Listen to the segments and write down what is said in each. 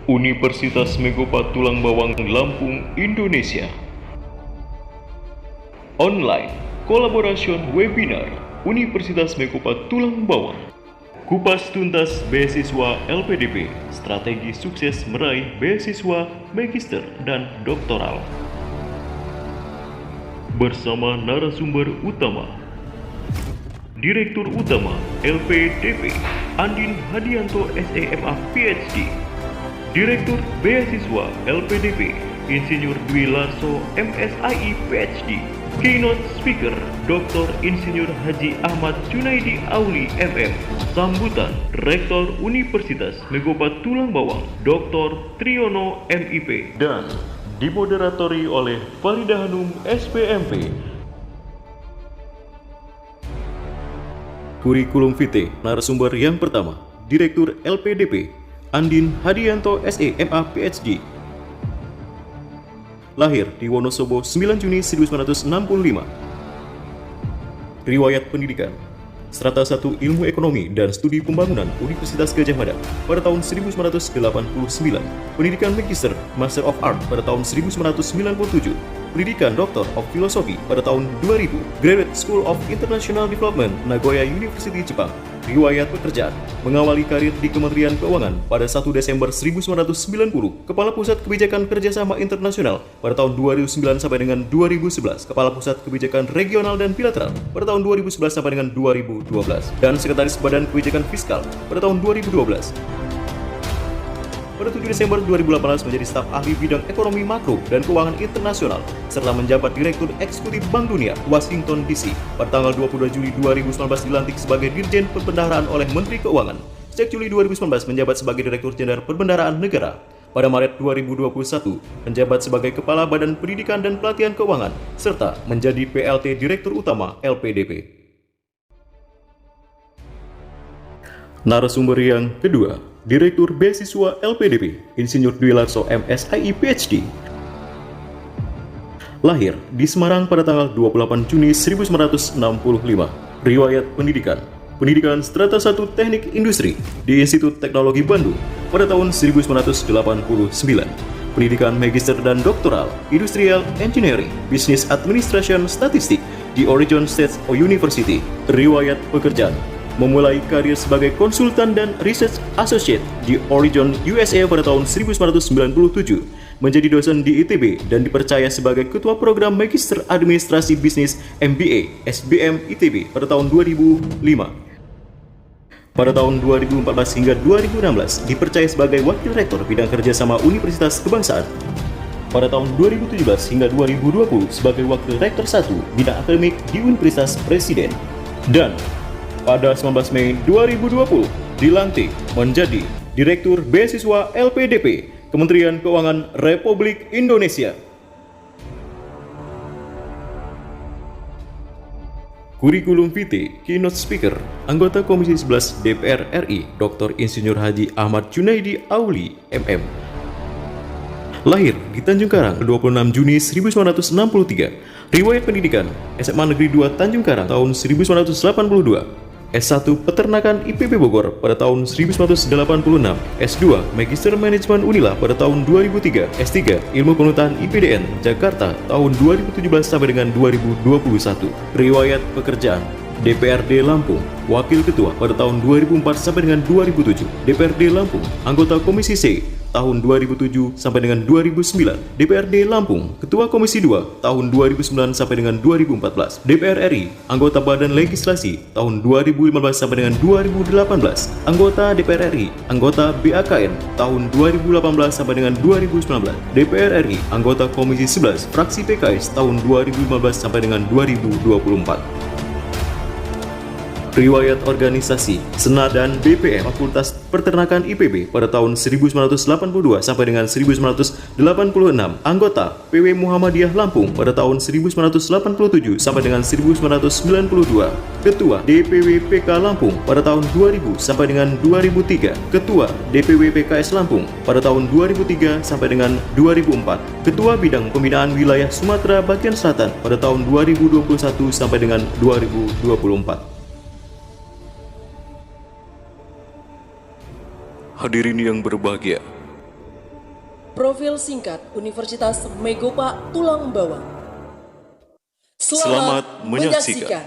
Universitas Megopa Tulang Bawang Lampung, Indonesia. Online Collaboration Webinar Universitas Megopa Tulang Bawang. Kupas tuntas beasiswa LPDP, strategi sukses meraih beasiswa magister dan doktoral. Bersama narasumber utama, Direktur Utama LPDP Andin Hadianto SEMA PhD, Direktur Beasiswa LPDP Insinyur Dwi Larso MSII PhD, Keynote Speaker Dr. Insinyur Haji Ahmad Junaidi Auli MM, sambutan Rektor Universitas Megopa Tulang Bawang Dr. Triyono MIP, dan dimoderatori oleh Farida Hanum SPMP. Kurikulum vitae narasumber yang pertama, Direktur LPDP Andin Hadianto SEMA PhD. Lahir di Wonosobo 9 Juni 1965. Riwayat pendidikan: Strata 1 Ilmu Ekonomi dan Studi Pembangunan Universitas Gadjah Mada pada tahun 1989. Pendidikan Magister Master of Art pada tahun 1997. Pendidikan Doctor of Philosophy pada tahun 2000. Graduate School of International Development Nagoya University, Jepang. Riwayat pekerjaan: mengawali karir di Kementerian Keuangan pada 1 Desember 1990, Kepala Pusat Kebijakan Kerjasama Internasional pada tahun 2009 sampai dengan 2011, Kepala Pusat Kebijakan Regional dan Bilateral pada tahun 2011 sampai dengan 2012, dan Sekretaris Badan Kebijakan Fiskal pada tahun 2012. Pada 7 Desember 2018 menjadi staf ahli bidang ekonomi makro dan keuangan internasional, serta menjabat Direktur Eksekutif Bank Dunia, Washington DC. Pada tanggal 22 Juli 2019 dilantik sebagai Dirjen Perbendaharaan oleh Menteri Keuangan. Sejak Juli 2019 menjabat sebagai Direktur Jenderal Perbendaharaan Negara. Pada Maret 2021 menjabat sebagai Kepala Badan Pendidikan dan Pelatihan Keuangan, serta menjadi PLT Direktur Utama LPDP. Narasumber yang kedua, Direktur Beasiswa LPDP Insinyur Dwi Larso MSII PhD. Lahir di Semarang pada tanggal 28 Juni 1965. Riwayat pendidikan: Pendidikan Strata 1 Teknik Industri di Institut Teknologi Bandung pada tahun 1989. Pendidikan Magister dan Doktoral Industrial Engineering Business Administration Statistik di Oregon State University. Riwayat pekerjaan: memulai karir sebagai konsultan dan research associate di Oregon, USA pada tahun 1997, menjadi dosen di ITB dan dipercaya sebagai ketua program Magister Administrasi Bisnis MBA SBM ITB pada tahun 2005. Pada tahun 2014 hingga 2016 dipercaya sebagai wakil rektor bidang kerjasama Universitas Kebangsaan. Pada tahun 2017 hingga 2020 sebagai wakil rektor 1 bidang akademik di Universitas Presiden. Dan pada 19 Mei 2020 dilantik menjadi Direktur Beasiswa LPDP Kementerian Keuangan Republik Indonesia. Kurikulum vitae Keynote Speaker Anggota Komisi 11 DPR RI Dr. Insinyur Haji Ahmad Junaidi Auli MM. Lahir di Tanjung Karang 26 Juni 1963. Riwayat pendidikan: SMA Negeri 2 Tanjung Karang tahun 1982. S1 Peternakan IPB Bogor pada tahun 1986, S2 Magister Manajemen Unila pada tahun 2003, S3 Ilmu Pengetahuan IPDN Jakarta tahun 2017 sampai dengan 2021. Riwayat pekerjaan: DPRD Lampung, Wakil Ketua pada tahun 2004 sampai dengan 2007, DPRD Lampung, Anggota Komisi C tahun 2007 sampai dengan 2009, DPRD Lampung, Ketua Komisi 2 tahun 2009 sampai dengan 2014, DPR RI, Anggota Badan Legislasi tahun 2015 sampai dengan 2018, Anggota DPR RI, Anggota BAKN tahun 2018 sampai dengan 2019, DPR RI, Anggota Komisi 11 Fraksi PKS tahun 2015 sampai dengan 2024. Riwayat organisasi: Sena dan BPM Fakultas Peternakan IPB pada tahun 1982 sampai dengan 1986. Anggota PW Muhammadiyah Lampung pada tahun 1987 sampai dengan 1992. Ketua DPW PK Lampung pada tahun 2000 sampai dengan 2003. Ketua DPW PKS Lampung pada tahun 2003 sampai dengan 2004. Ketua Bidang Pembinaan Wilayah Sumatera Bagian Selatan pada tahun 2021 sampai dengan 2024. Hadirin yang berbahagia, Profil singkat Universitas Megopa Tulang Bawang. Selamat menyaksikan.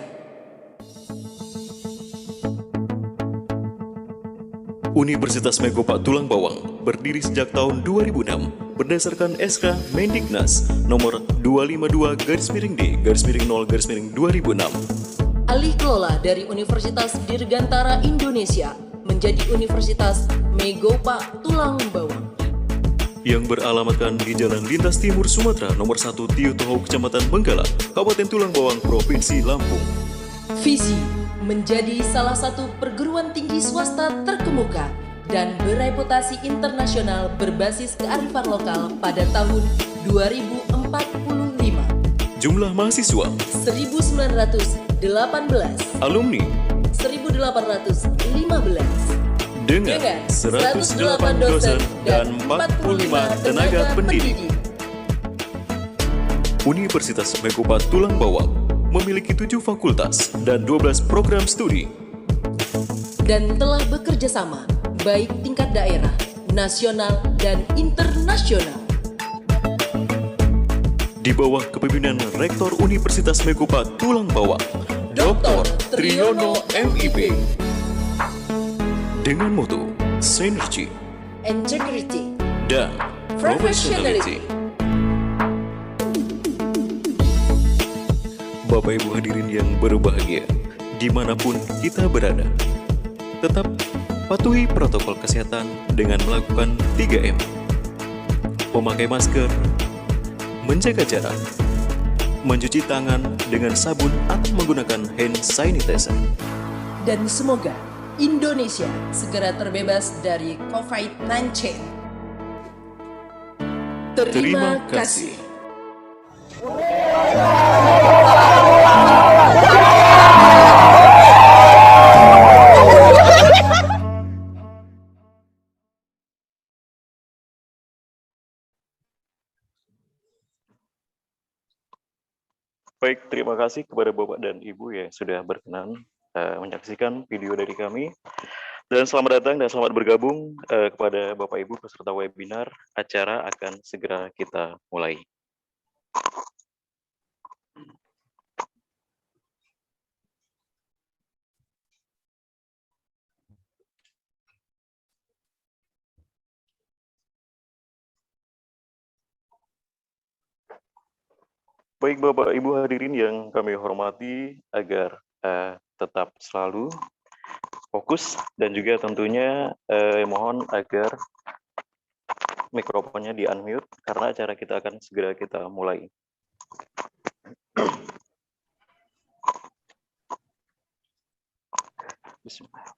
Universitas Megopa Tulang Bawang berdiri sejak tahun 2006 berdasarkan SK Mendiknas nomor 252-D-0-2006. Alih kelola dari Universitas Dirgantara Indonesia menjadi Universitas Megopa Tulang Bawang. Yang beralamatkan di Jalan Lintas Timur Sumatera nomor 1 Tiutoho, Kecamatan Benggala, Kabupaten Tulang Bawang, Provinsi Lampung. Visi menjadi salah satu perguruan tinggi swasta terkemuka dan bereputasi internasional berbasis kearifan lokal pada tahun 2045. Jumlah mahasiswa 1918, alumni 1815. dengan 108 dosen dan 45 tenaga pendidik. Universitas Megopa Tulang Bawang memiliki 7 fakultas dan 12 program studi. Dan telah bekerja sama baik tingkat daerah, nasional, dan internasional. Di bawah kepemimpinan Rektor Universitas Megopa Tulang Bawang, Dr. Triyono MIP. Dengan moto Synergy, Integrity, dan Professionality. Bapak Ibu hadirin yang berbahagia, dimanapun kita berada, tetap patuhi protokol kesehatan dengan melakukan 3M. Memakai masker, menjaga jarak, mencuci tangan dengan sabun atau menggunakan hand sanitizer. dan semoga Indonesia segera terbebas dari COVID-19. Terima kasih. Baik, terima kasih kepada Bapak dan Ibu yang sudah berkenan menyaksikan video dari kami. Dan selamat datang dan selamat bergabung kepada Bapak Ibu peserta webinar. Acara akan segera kita mulai. Baik Bapak Ibu hadirin yang kami hormati, agar tetap selalu fokus dan juga tentunya mohon agar mikrofonnya di unmute karena acara kita akan segera kita mulai. Bismillah.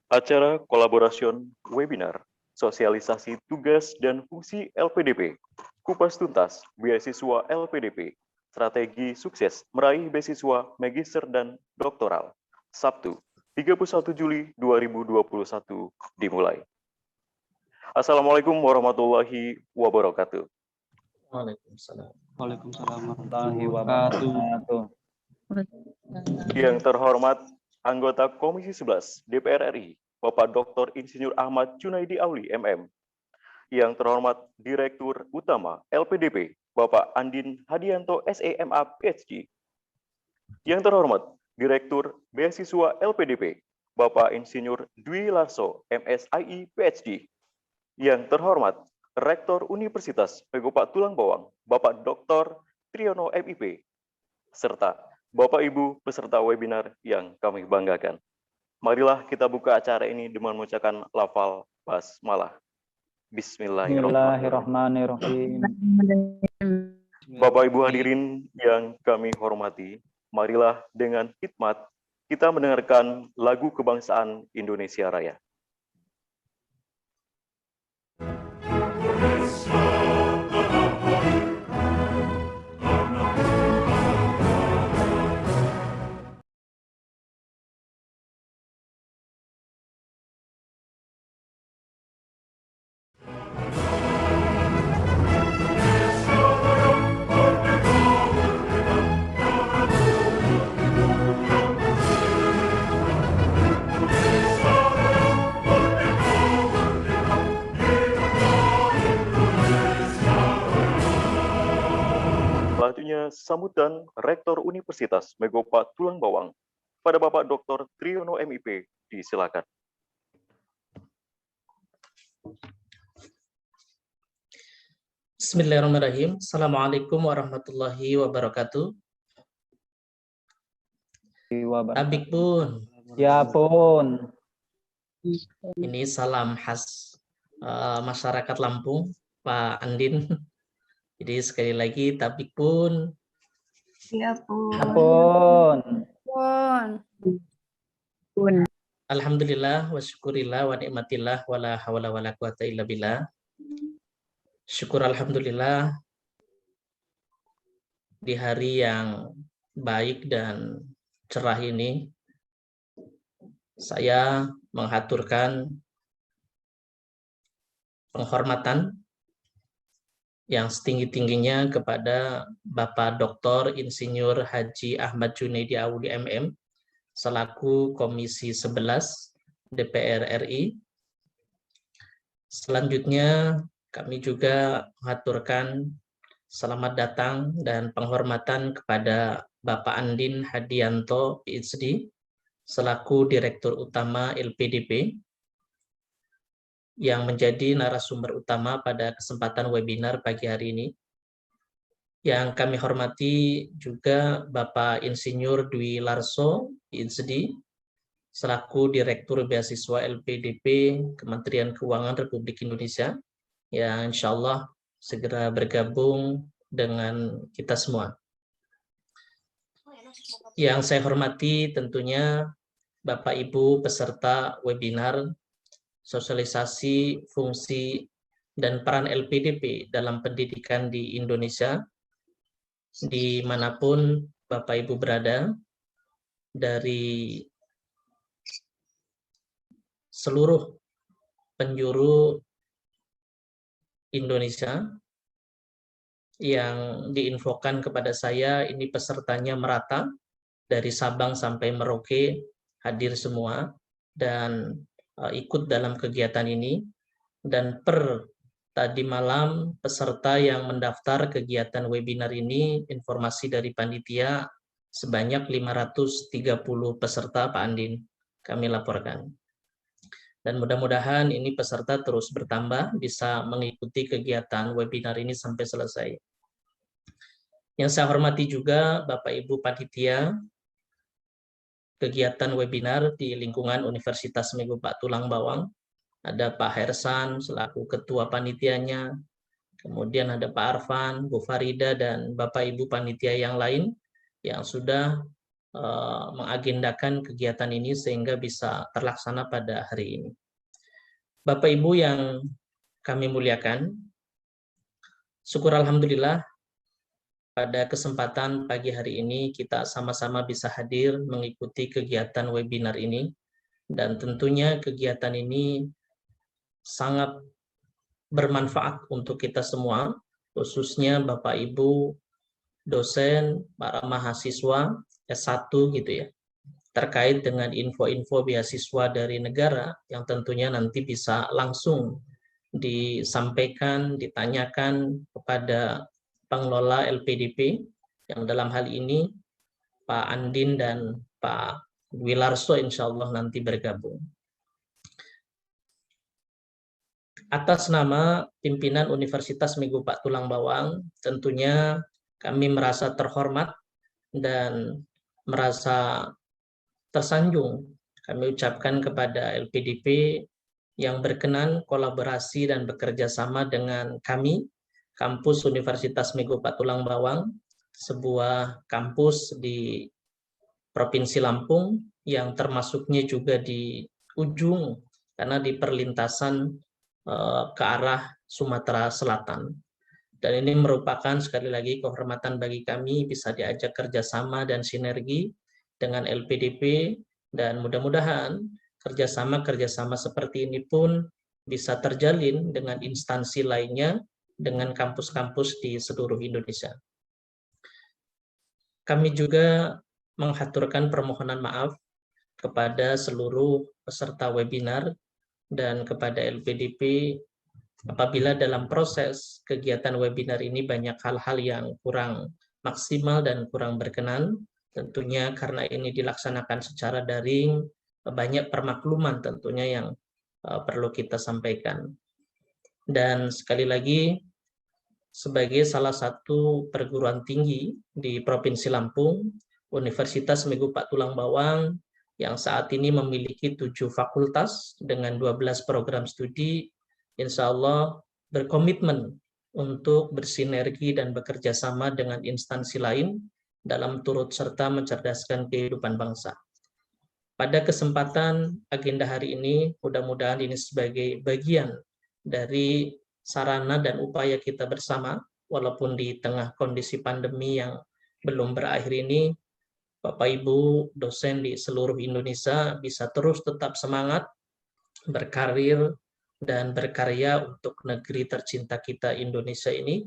Acara kolaborasi webinar sosialisasi tugas dan fungsi LPDP, kupas tuntas beasiswa LPDP, strategi sukses meraih beasiswa magister dan doktoral, Sabtu 31 Juli 2021 dimulai. Assalamualaikum warahmatullahi wabarakatuh. Waalaikumsalam. Waalaikumsalam warahmatullahi wabarakatuh. Yang terhormat anggota Komisi 11 DPR RI, Bapak Dr. Insinyur Ahmad Junaidi Auli, MM. Yang terhormat Direktur Utama LPDP, Bapak Andin Hadianto, SEMA, PhD. Yang terhormat Direktur Beasiswa LPDP, Bapak Insinyur Dwi Larso, MSII, PhD. Yang terhormat Rektor Universitas Megopa Tulang Bawang, Bapak Dr. Triyono MIP, serta Bapak Ibu peserta webinar yang kami banggakan. Marilah kita buka acara ini dengan mengucapkan lafal basmalah. Bismillahirrahmanirrahim. Bapak Ibu hadirin yang kami hormati, marilah dengan hikmat kita mendengarkan lagu kebangsaan Indonesia Raya. sambutan Rektor Universitas Megopa Tulang Bawang pada Bapak Dr. Triyono MIP. Disilakan. Bismillahirrahmanirrahim. Assalamualaikum warahmatullahi wabarakatuh. Tabik pun. Ya pun. Ini salam khas masyarakat Lampung, Pak Andin. Jadi sekali lagi tabik pun. Ya pun. Ya pun. Pun. Alhamdulillah wa syukurillah wa nikmatillah wala hawla wala quwata illa billah. Syukur alhamdulillah di hari yang baik dan cerah ini saya menghaturkan penghormatan yang setinggi-tingginya kepada Bapak Dr. Insinyur Haji Ahmad Junaidi Auli MM selaku Komisi 11 DPR RI. Selanjutnya kami juga mengaturkan selamat datang dan penghormatan kepada Bapak Andin Hadianto, PhD, selaku Direktur Utama LPDP, yang menjadi narasumber utama pada kesempatan webinar pagi hari ini. Yang kami hormati juga Bapak Insinyur Dwi Larso, PhD, selaku Direktur Beasiswa LPDP Kementerian Keuangan Republik Indonesia, yang insya Allah segera bergabung dengan kita semua. Yang saya hormati tentunya Bapak Ibu peserta webinar sosialisasi fungsi dan peran LPDP dalam pendidikan di Indonesia, dimanapun Bapak Ibu berada, dari seluruh penjuru Indonesia. Yang diinfokan kepada saya ini pesertanya merata dari Sabang sampai Merauke, hadir semua dan ikut dalam kegiatan ini. Dan per tadi malam peserta yang mendaftar kegiatan webinar ini, informasi dari panitia sebanyak 530 peserta, Pak Andin, kami laporkan. Dan mudah-mudahan ini peserta terus bertambah, bisa mengikuti kegiatan webinar ini sampai selesai. Yang saya hormati juga Bapak Ibu panitia kegiatan webinar di lingkungan Universitas Megopa Tulang Bawang. Ada Pak Hersan selaku ketua panitianya, kemudian ada Pak Arfan, Bu Farida, dan Bapak Ibu panitia yang lain yang sudah mengagendakan kegiatan ini sehingga bisa terlaksana pada hari ini. Bapak Ibu yang kami muliakan, syukur alhamdulillah pada kesempatan pagi hari ini kita sama-sama bisa hadir mengikuti kegiatan webinar ini, dan tentunya kegiatan ini sangat bermanfaat untuk kita semua, khususnya Bapak Ibu dosen, para mahasiswa S1 gitu ya, terkait dengan info-info beasiswa dari negara yang tentunya nanti bisa langsung disampaikan, ditanyakan kepada pengelola LPDP, yang dalam hal ini Pak Andin dan Pak Wilarso insya Allah nanti bergabung. Atas nama pimpinan Universitas Megopa Tulang Bawang, tentunya kami merasa terhormat dan merasa tersanjung. Kami ucapkan kepada LPDP yang berkenan kolaborasi dan bekerja sama dengan kami, Kampus Universitas Megopa Tulang Bawang, sebuah kampus di Provinsi Lampung yang termasuknya juga di ujung, karena di perlintasan ke arah Sumatera Selatan. Dan ini merupakan sekali lagi kehormatan bagi kami bisa diajak kerjasama dan sinergi dengan LPDP, dan mudah-mudahan kerjasama seperti ini pun bisa terjalin dengan instansi lainnya, dengan kampus-kampus di seluruh Indonesia. Kami juga menghaturkan permohonan maaf kepada seluruh peserta webinar dan kepada LPDP apabila dalam proses kegiatan webinar ini banyak hal-hal yang kurang maksimal dan kurang berkenan. Tentunya karena ini dilaksanakan secara daring, banyak permakluman tentunya yang perlu kita sampaikan. Dan sekali lagi, sebagai salah satu perguruan tinggi di Provinsi Lampung, Universitas Megu Pak Tulang Bawang yang saat ini memiliki 7 fakultas dengan 12 program studi, insya Allah berkomitmen untuk bersinergi dan bekerja sama dengan instansi lain dalam turut serta mencerdaskan kehidupan bangsa. Pada kesempatan agenda hari ini, mudah-mudahan ini sebagai bagian dari sarana dan upaya kita bersama, walaupun di tengah kondisi pandemi yang belum berakhir ini, Bapak Ibu dosen di seluruh Indonesia bisa terus tetap semangat, berkarir, dan berkarya untuk negeri tercinta kita Indonesia ini.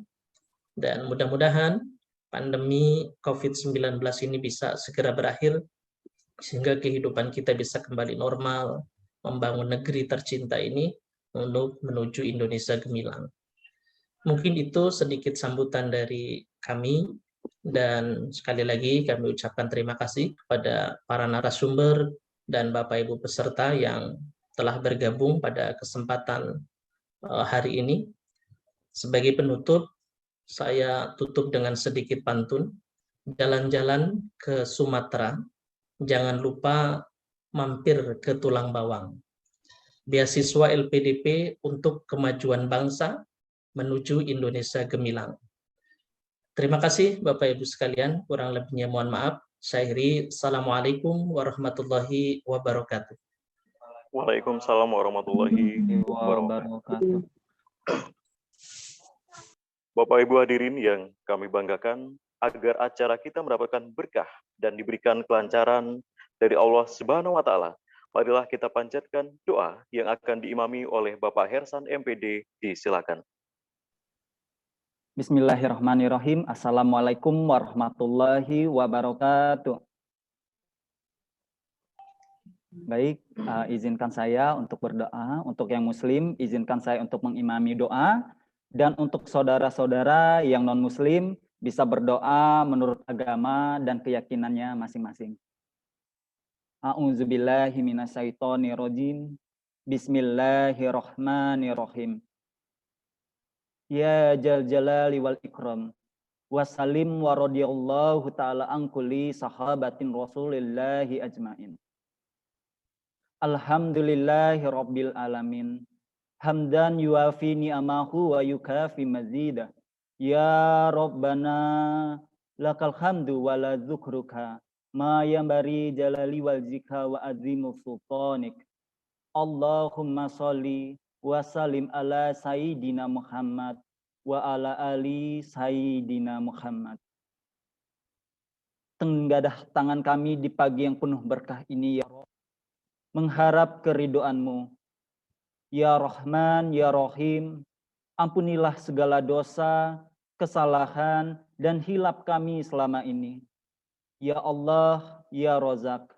Dan mudah-mudahan pandemi COVID-19 ini bisa segera berakhir, sehingga kehidupan kita bisa kembali normal, membangun negeri tercinta ini untuk menuju Indonesia gemilang. Mungkin itu sedikit sambutan dari kami, dan sekali lagi kami ucapkan terima kasih kepada para narasumber dan Bapak Ibu peserta yang telah bergabung pada kesempatan hari ini. Sebagai penutup, saya tutup dengan sedikit pantun. Jalan-jalan ke Sumatera, jangan lupa mampir ke Tulang Bawang. Beasiswa LPDP untuk kemajuan bangsa menuju Indonesia gemilang. Terima kasih Bapak Ibu sekalian, kurang lebihnya mohon maaf. Saya akhiri, Assalamualaikum warahmatullahi wabarakatuh. Waalaikumsalam warahmatullahi wabarakatuh. Wabarakatuh. Bapak Ibu hadirin yang kami banggakan, agar acara kita mendapatkan berkah dan diberikan kelancaran dari Allah Subhanahu wa taala, marilah kita panjatkan doa yang akan diimami oleh Bapak Hersan MPD. Disilakan. Bismillahirrahmanirrahim. Assalamualaikum warahmatullahi wabarakatuh. Baik, izinkan saya untuk berdoa. Untuk yang muslim, izinkan saya untuk mengimami doa. Dan untuk saudara-saudara yang non-muslim, bisa berdoa menurut agama dan keyakinannya masing-masing. A'udzubillahi minasyaitonirrajim. Bismillahirrahmanirrahim. Ya jal jalali wal ikram. Wassalim wa radiyallahu ta'ala an kulli sahabatin rasulillahi ajmain. Alhamdulillahi rabbil alamin. Hamdan yuafi ni'amahu wa yukafi mazidah. Ya Rabbana lakal hamdu wa la dzukruka ma yambari jalali wal zika wa azimu sultanik. Allahumma sholli wa sallim ala sayyidina Muhammad wa ala ali sayyidina Muhammad. Tenggadah tangan kami di pagi yang penuh berkah ini ya Rabb, mengharap keridhaan-Mu. Ya Rahman, Ya Rahim, ampunilah segala dosa, kesalahan, dan hilap kami selama ini. Ya Allah, Ya Rozak,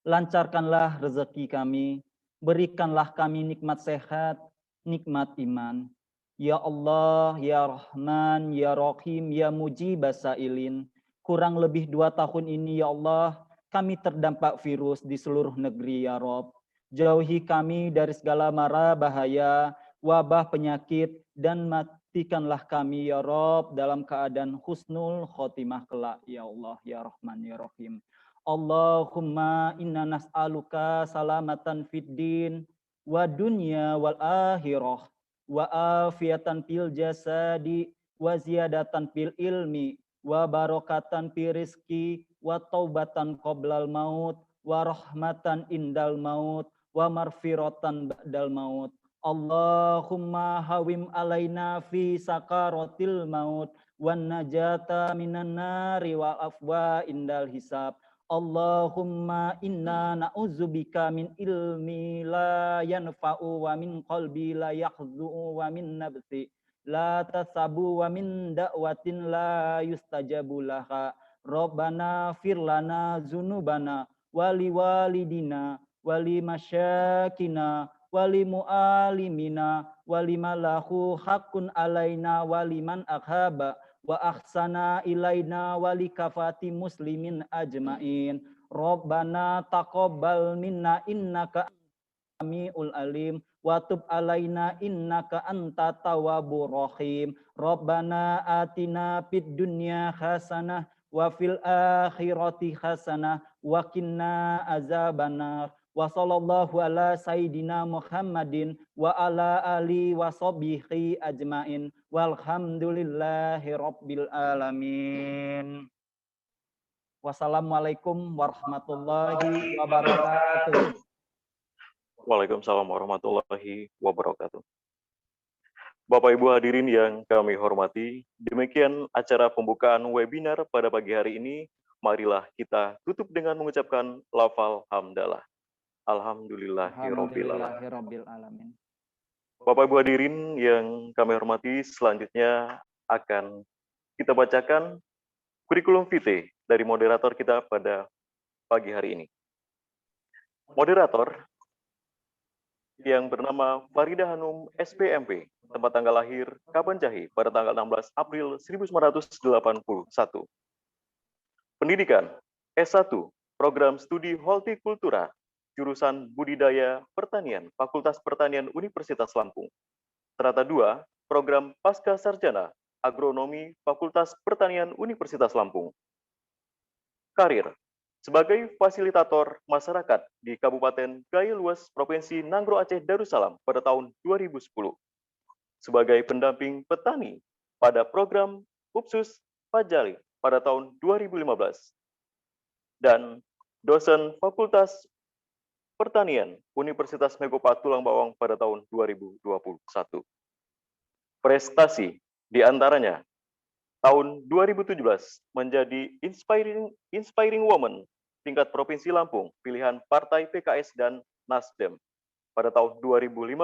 lancarkanlah rezeki kami, berikanlah kami nikmat sehat, nikmat iman. Ya Allah, Ya Rahman, Ya Rahim, Ya Mujibas Sa'ilin, kurang lebih 2 tahun ini ya Allah, kami terdampak virus di seluruh negeri ya Rob. Jauhi kami dari segala mara bahaya, wabah penyakit, dan matikanlah kami ya Rob dalam keadaan husnul khotimah kelak ya Allah, Ya Rahman, Ya Rahim. Allahumma inna nas'aluka salamatan fid din wa dunya wal akhirah wa afiatan fil jasadi wa ziyadatan fil ilmi wa barakatan fil rizki wa taubatan qoblal maut wa rahmatan indal maut wa marfiratan ba'dal maut. Allahumma hawim alaina fi sakaratil maut wan najata minan nari wal afwa indal hisab. Allahumma inna na'udzubika min ilmi la yanfa'u wa min qalbi la yahzu'u wa min nafsi la tasabu wa min da'watin la yustajabu laha. Rabbana firlana zunubana wali walidina wali masyakina wali mu'alimina wali malahu hakun alaina wali man akhaba wa ahsana ilaina wa likafati muslimin ajmain. Rabbana taqabbal minna innaka samiul alim wa tub alaina innaka anta tawwabur rahim. Rabbana atina fid dunya hasanah wa fil akhirati hasanah wa qina azabannar. Wa sallallahu ala sayyidina Muhammadin wa ala ali wa sahbihi ajmain walhamdulillahi rabbil alamin. Wassalamualaikum warahmatullahi wabarakatuh. Waalaikumsalam warahmatullahi wabarakatuh. Bapak Ibu hadirin yang kami hormati, demikian acara pembukaan webinar pada pagi hari ini. Marilah kita tutup dengan mengucapkan lafal hamdalah. Alhamdulillahirabbil alamin. Bapak Ibu hadirin yang kami hormati, selanjutnya akan kita bacakan kurikulum vitae dari moderator kita pada pagi hari ini. Moderator yang bernama Faridah Hanum SPMP, tempat tanggal lahir Kabanjahe pada tanggal 16 April 1981. Pendidikan S1, Program Studi Hortikultura, jurusan Budidaya Pertanian, Fakultas Pertanian Universitas Lampung. Strata 2, Program Pasca Sarjana, Agronomi, Fakultas Pertanian Universitas Lampung. Karir sebagai fasilitator masyarakat di Kabupaten Gaya Luas, Provinsi Nanggro Aceh Darussalam pada tahun 2010. Sebagai pendamping petani pada program Upsus Pajali pada tahun 2015. Dan dosen Fakultas Pertanian Universitas Megopa Tulang Bawang pada tahun 2021. Prestasi diantaranya tahun 2017 menjadi Inspiring Woman tingkat Provinsi Lampung, pilihan Partai PKS dan Nasdem. Pada tahun 2015,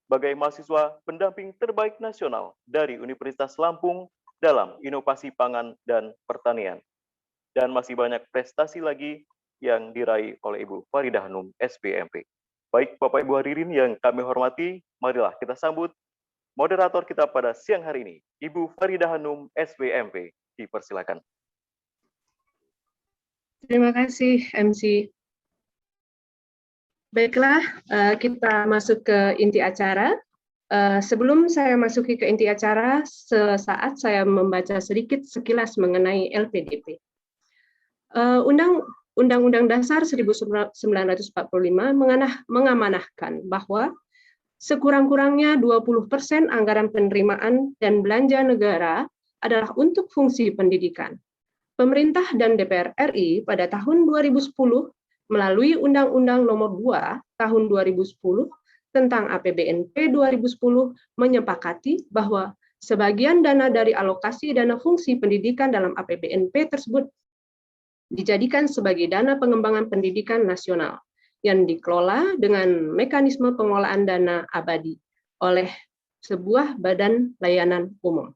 sebagai mahasiswa pendamping terbaik nasional dari Universitas Lampung dalam inovasi pangan dan pertanian. Dan masih banyak prestasi lagi yang diraih oleh Ibu Faridah Hanum SPMP. Baik Bapak Ibu hadirin yang kami hormati, marilah kita sambut moderator kita pada siang hari ini, Ibu Faridah Hanum SPMP. Dipersilakan. Terima kasih MC. Baiklah, kita masuk ke inti acara. Sebelum saya masuki ke inti acara, sesaat saya membaca sedikit sekilas mengenai LPDP. Undang-Undang Dasar 1945 mengamanahkan bahwa sekurang-kurangnya 20% anggaran penerimaan dan belanja negara adalah untuk fungsi pendidikan. Pemerintah dan DPR RI pada tahun 2010 melalui Undang-Undang Nomor 2 Tahun 2010 tentang APBNP 2010 menyepakati bahwa sebagian dana dari alokasi dana fungsi pendidikan dalam APBNP tersebut dijadikan sebagai dana pengembangan pendidikan nasional yang dikelola dengan mekanisme pengelolaan dana abadi oleh sebuah badan layanan umum.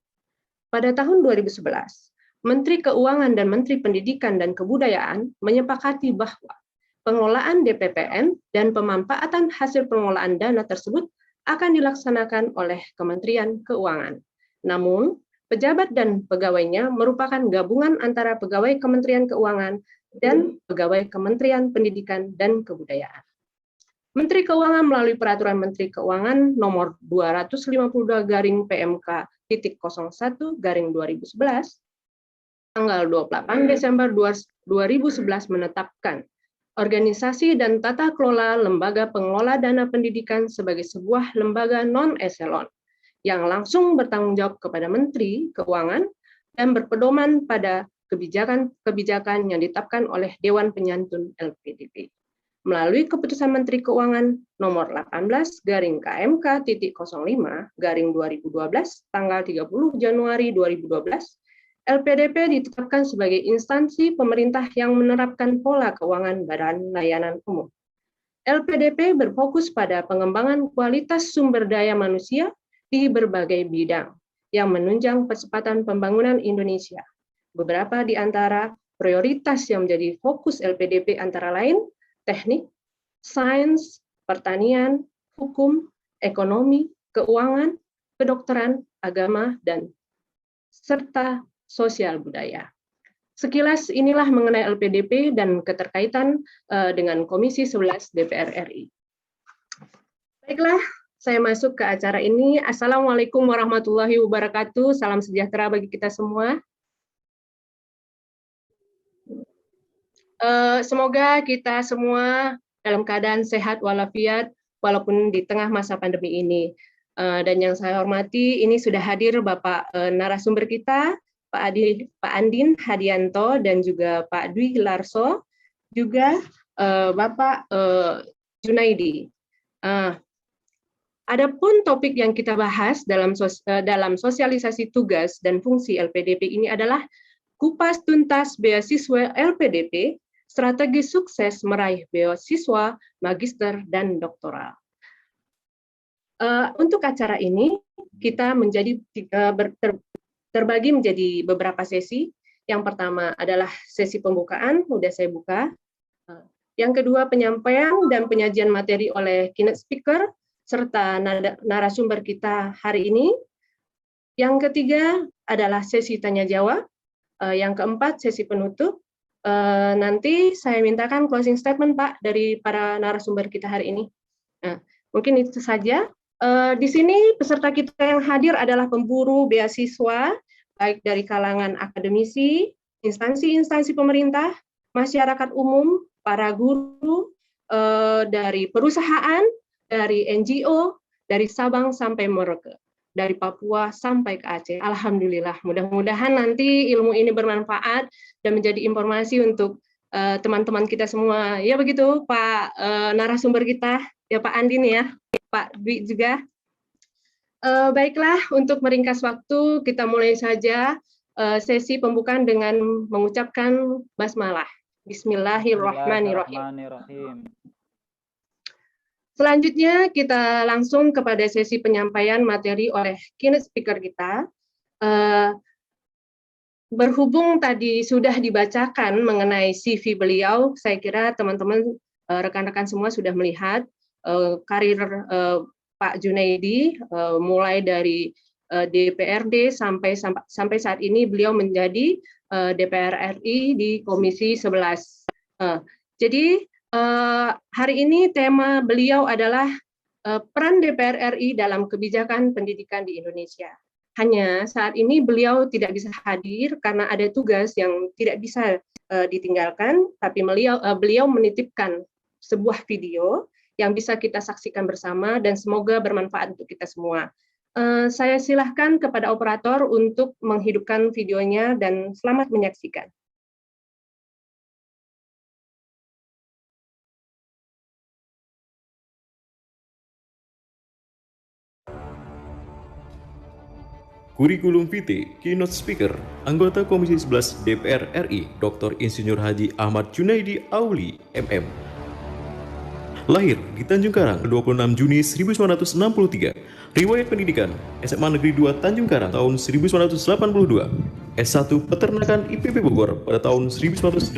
Pada tahun 2011, Menteri Keuangan dan Menteri Pendidikan dan Kebudayaan menyepakati bahwa pengelolaan DPPN dan pemanfaatan hasil pengelolaan dana tersebut akan dilaksanakan oleh Kementerian Keuangan. Namun, pejabat dan pegawainya merupakan gabungan antara pegawai Kementerian Keuangan dan pegawai Kementerian Pendidikan dan Kebudayaan. Menteri Keuangan melalui Peraturan Menteri Keuangan Nomor 252/PMK.01/2011 tanggal 28 Desember 2011 menetapkan organisasi dan tata kelola lembaga pengelola dana pendidikan sebagai sebuah lembaga non-eselon yang langsung bertanggung jawab kepada Menteri Keuangan dan berpedoman pada kebijakan-kebijakan yang ditetapkan oleh Dewan Penyantun LPDP. Melalui Keputusan Menteri Keuangan Nomor 18/KMK.05/2012 tanggal 30 Januari 2012, LPDP ditetapkan sebagai instansi pemerintah yang menerapkan pola keuangan Badan Layanan Umum. LPDP berfokus pada pengembangan kualitas sumber daya manusia di berbagai bidang yang menunjang percepatan pembangunan Indonesia. Beberapa di antara prioritas yang menjadi fokus LPDP antara lain teknik, sains, pertanian, hukum, ekonomi, keuangan, kedokteran, agama, dan serta sosial budaya. Sekilas inilah mengenai LPDP dan keterkaitan dengan Komisi 11 DPR RI. Baiklah, saya masuk ke acara ini. Assalamualaikum warahmatullahi wabarakatuh. Salam sejahtera bagi kita semua. Semoga kita semua dalam keadaan sehat walafiat walaupun di tengah masa pandemi ini. Dan yang saya hormati, ini sudah hadir Bapak narasumber kita, Pak Andin Hadianto dan juga Pak Dwi Larso, juga Bapak Junaidi. Adapun topik yang kita bahas dalam sosialisasi tugas dan fungsi LPDP ini adalah kupas tuntas beasiswa LPDP, strategi sukses meraih beasiswa magister dan doktoral. Untuk acara ini kita terbagi menjadi beberapa sesi. Yang pertama adalah sesi pembukaan, sudah saya buka. Yang kedua penyampaian dan penyajian materi oleh keynote speaker serta narasumber kita hari ini. Yang ketiga adalah sesi tanya jawab. Yang keempat sesi penutup. Nanti saya mintakan closing statement Pak dari para narasumber kita hari ini. Nah, mungkin itu saja. Di sini peserta kita yang hadir adalah pemburu beasiswa, baik dari kalangan akademisi, instansi-instansi pemerintah, masyarakat umum, para guru, dari perusahaan, dari NGO, dari Sabang sampai Merauke, dari Papua sampai ke Aceh. Alhamdulillah, mudah-mudahan nanti ilmu ini bermanfaat dan menjadi informasi untuk teman-teman kita semua. Ya begitu Pak narasumber kita, ya Pak Andin ya. Pak Dwi juga. Baiklah, untuk meringkas waktu, kita mulai saja sesi pembukaan dengan mengucapkan basmalah. Bismillahirrahmanirrahim. Selanjutnya, kita langsung kepada sesi penyampaian materi oleh keynote speaker kita. Berhubung tadi sudah dibacakan mengenai CV beliau, saya kira teman-teman, rekan-rekan semua sudah melihat karir Pak Junaidi mulai dari DPRD sampai saat ini beliau menjadi DPR RI di Komisi 11. Jadi hari ini tema beliau adalah peran DPR RI dalam kebijakan pendidikan di Indonesia. Hanya saat ini beliau tidak bisa hadir karena ada tugas yang tidak bisa ditinggalkan, tapi beliau menitipkan sebuah video yang bisa kita saksikan bersama dan semoga bermanfaat untuk kita semua. Saya silahkan kepada operator untuk menghidupkan videonya dan selamat menyaksikan. Kurikulum VT Keynote Speaker, anggota Komisi 11 DPR RI, Dr. Insinyur Haji Ahmad Junaidi Auli, MM. Lahir di Tanjung Karang, 26 Juni 1963. Riwayat pendidikan, SMA Negeri 2 Tanjung Karang tahun 1982. S1 Peternakan IPB Bogor pada tahun 1986.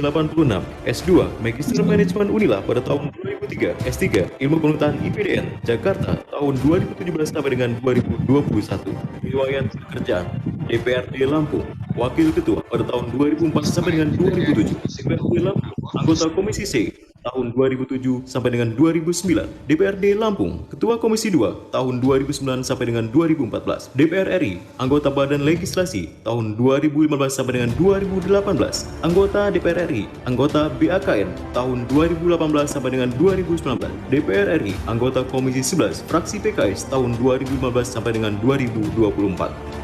S2 Magister Manajemen Unila pada tahun 2003. S3 Ilmu Pengetahuan IPDN Jakarta tahun 2017 sampai dengan 2021. Riwayat pekerjaan, DPRD Lampung, Wakil Ketua pada tahun 2004 sampai dengan 2007. DPRD Lampung, anggota Komisi C tahun 2007 sampai dengan 2009. DPRD Lampung, Ketua Komisi 2 tahun 2009 sampai dengan 2014. DPR RI, anggota Badan Legislasi tahun 2015 sampai dengan 2018. Anggota DPR RI, anggota BAKN tahun 2018 sampai dengan 2019. DPR RI, anggota Komisi 11 fraksi PKS tahun 2015 sampai dengan 2024.